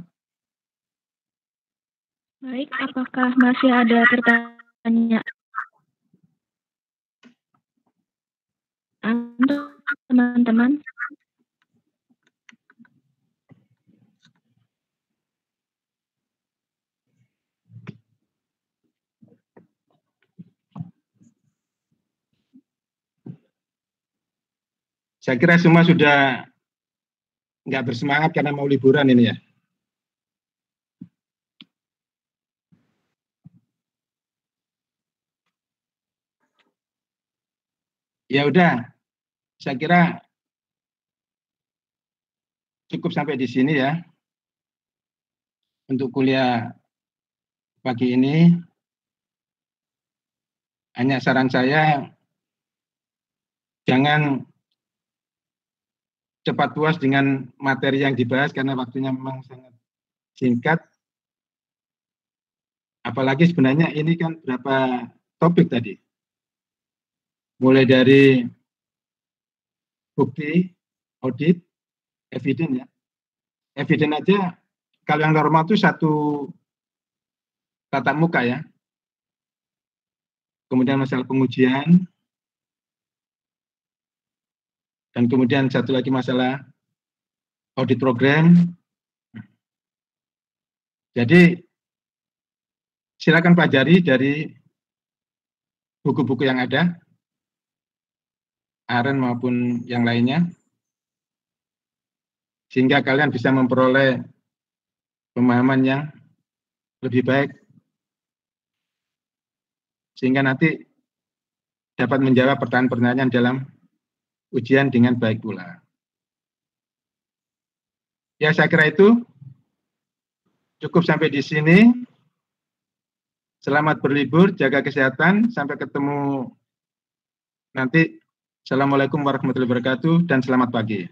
Speaker 2: Baik, apakah masih ada pertanyaan teman-teman?
Speaker 1: Saya kira semua sudah nggak bersemangat karena mau liburan ini ya. Ya udah, saya kira cukup sampai di sini ya untuk kuliah pagi ini. Hanya saran saya, jangan cepat puas dengan materi yang dibahas karena waktunya memang sangat singkat. Apalagi sebenarnya ini kan berapa topik tadi. Mulai dari bukti, audit, eviden ya. Eviden aja kalau yang normal itu 1 tatap muka ya. Kemudian masalah pengujian. Dan kemudian satu lagi masalah audit program. Jadi silakan pelajari dari buku-buku yang ada, AREN maupun yang lainnya, sehingga kalian bisa memperoleh pemahaman yang lebih baik, sehingga nanti dapat menjawab pertanyaan-pertanyaan dalam ujian dengan baik pula. Ya, saya kira itu cukup sampai di sini. Selamat berlibur, jaga kesehatan, sampai ketemu nanti. Assalamualaikum warahmatullahi wabarakatuh dan selamat pagi.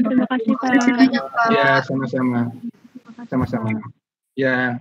Speaker 2: Terima kasih Pak.
Speaker 1: Ya, sama-sama. Sama-sama. Ya.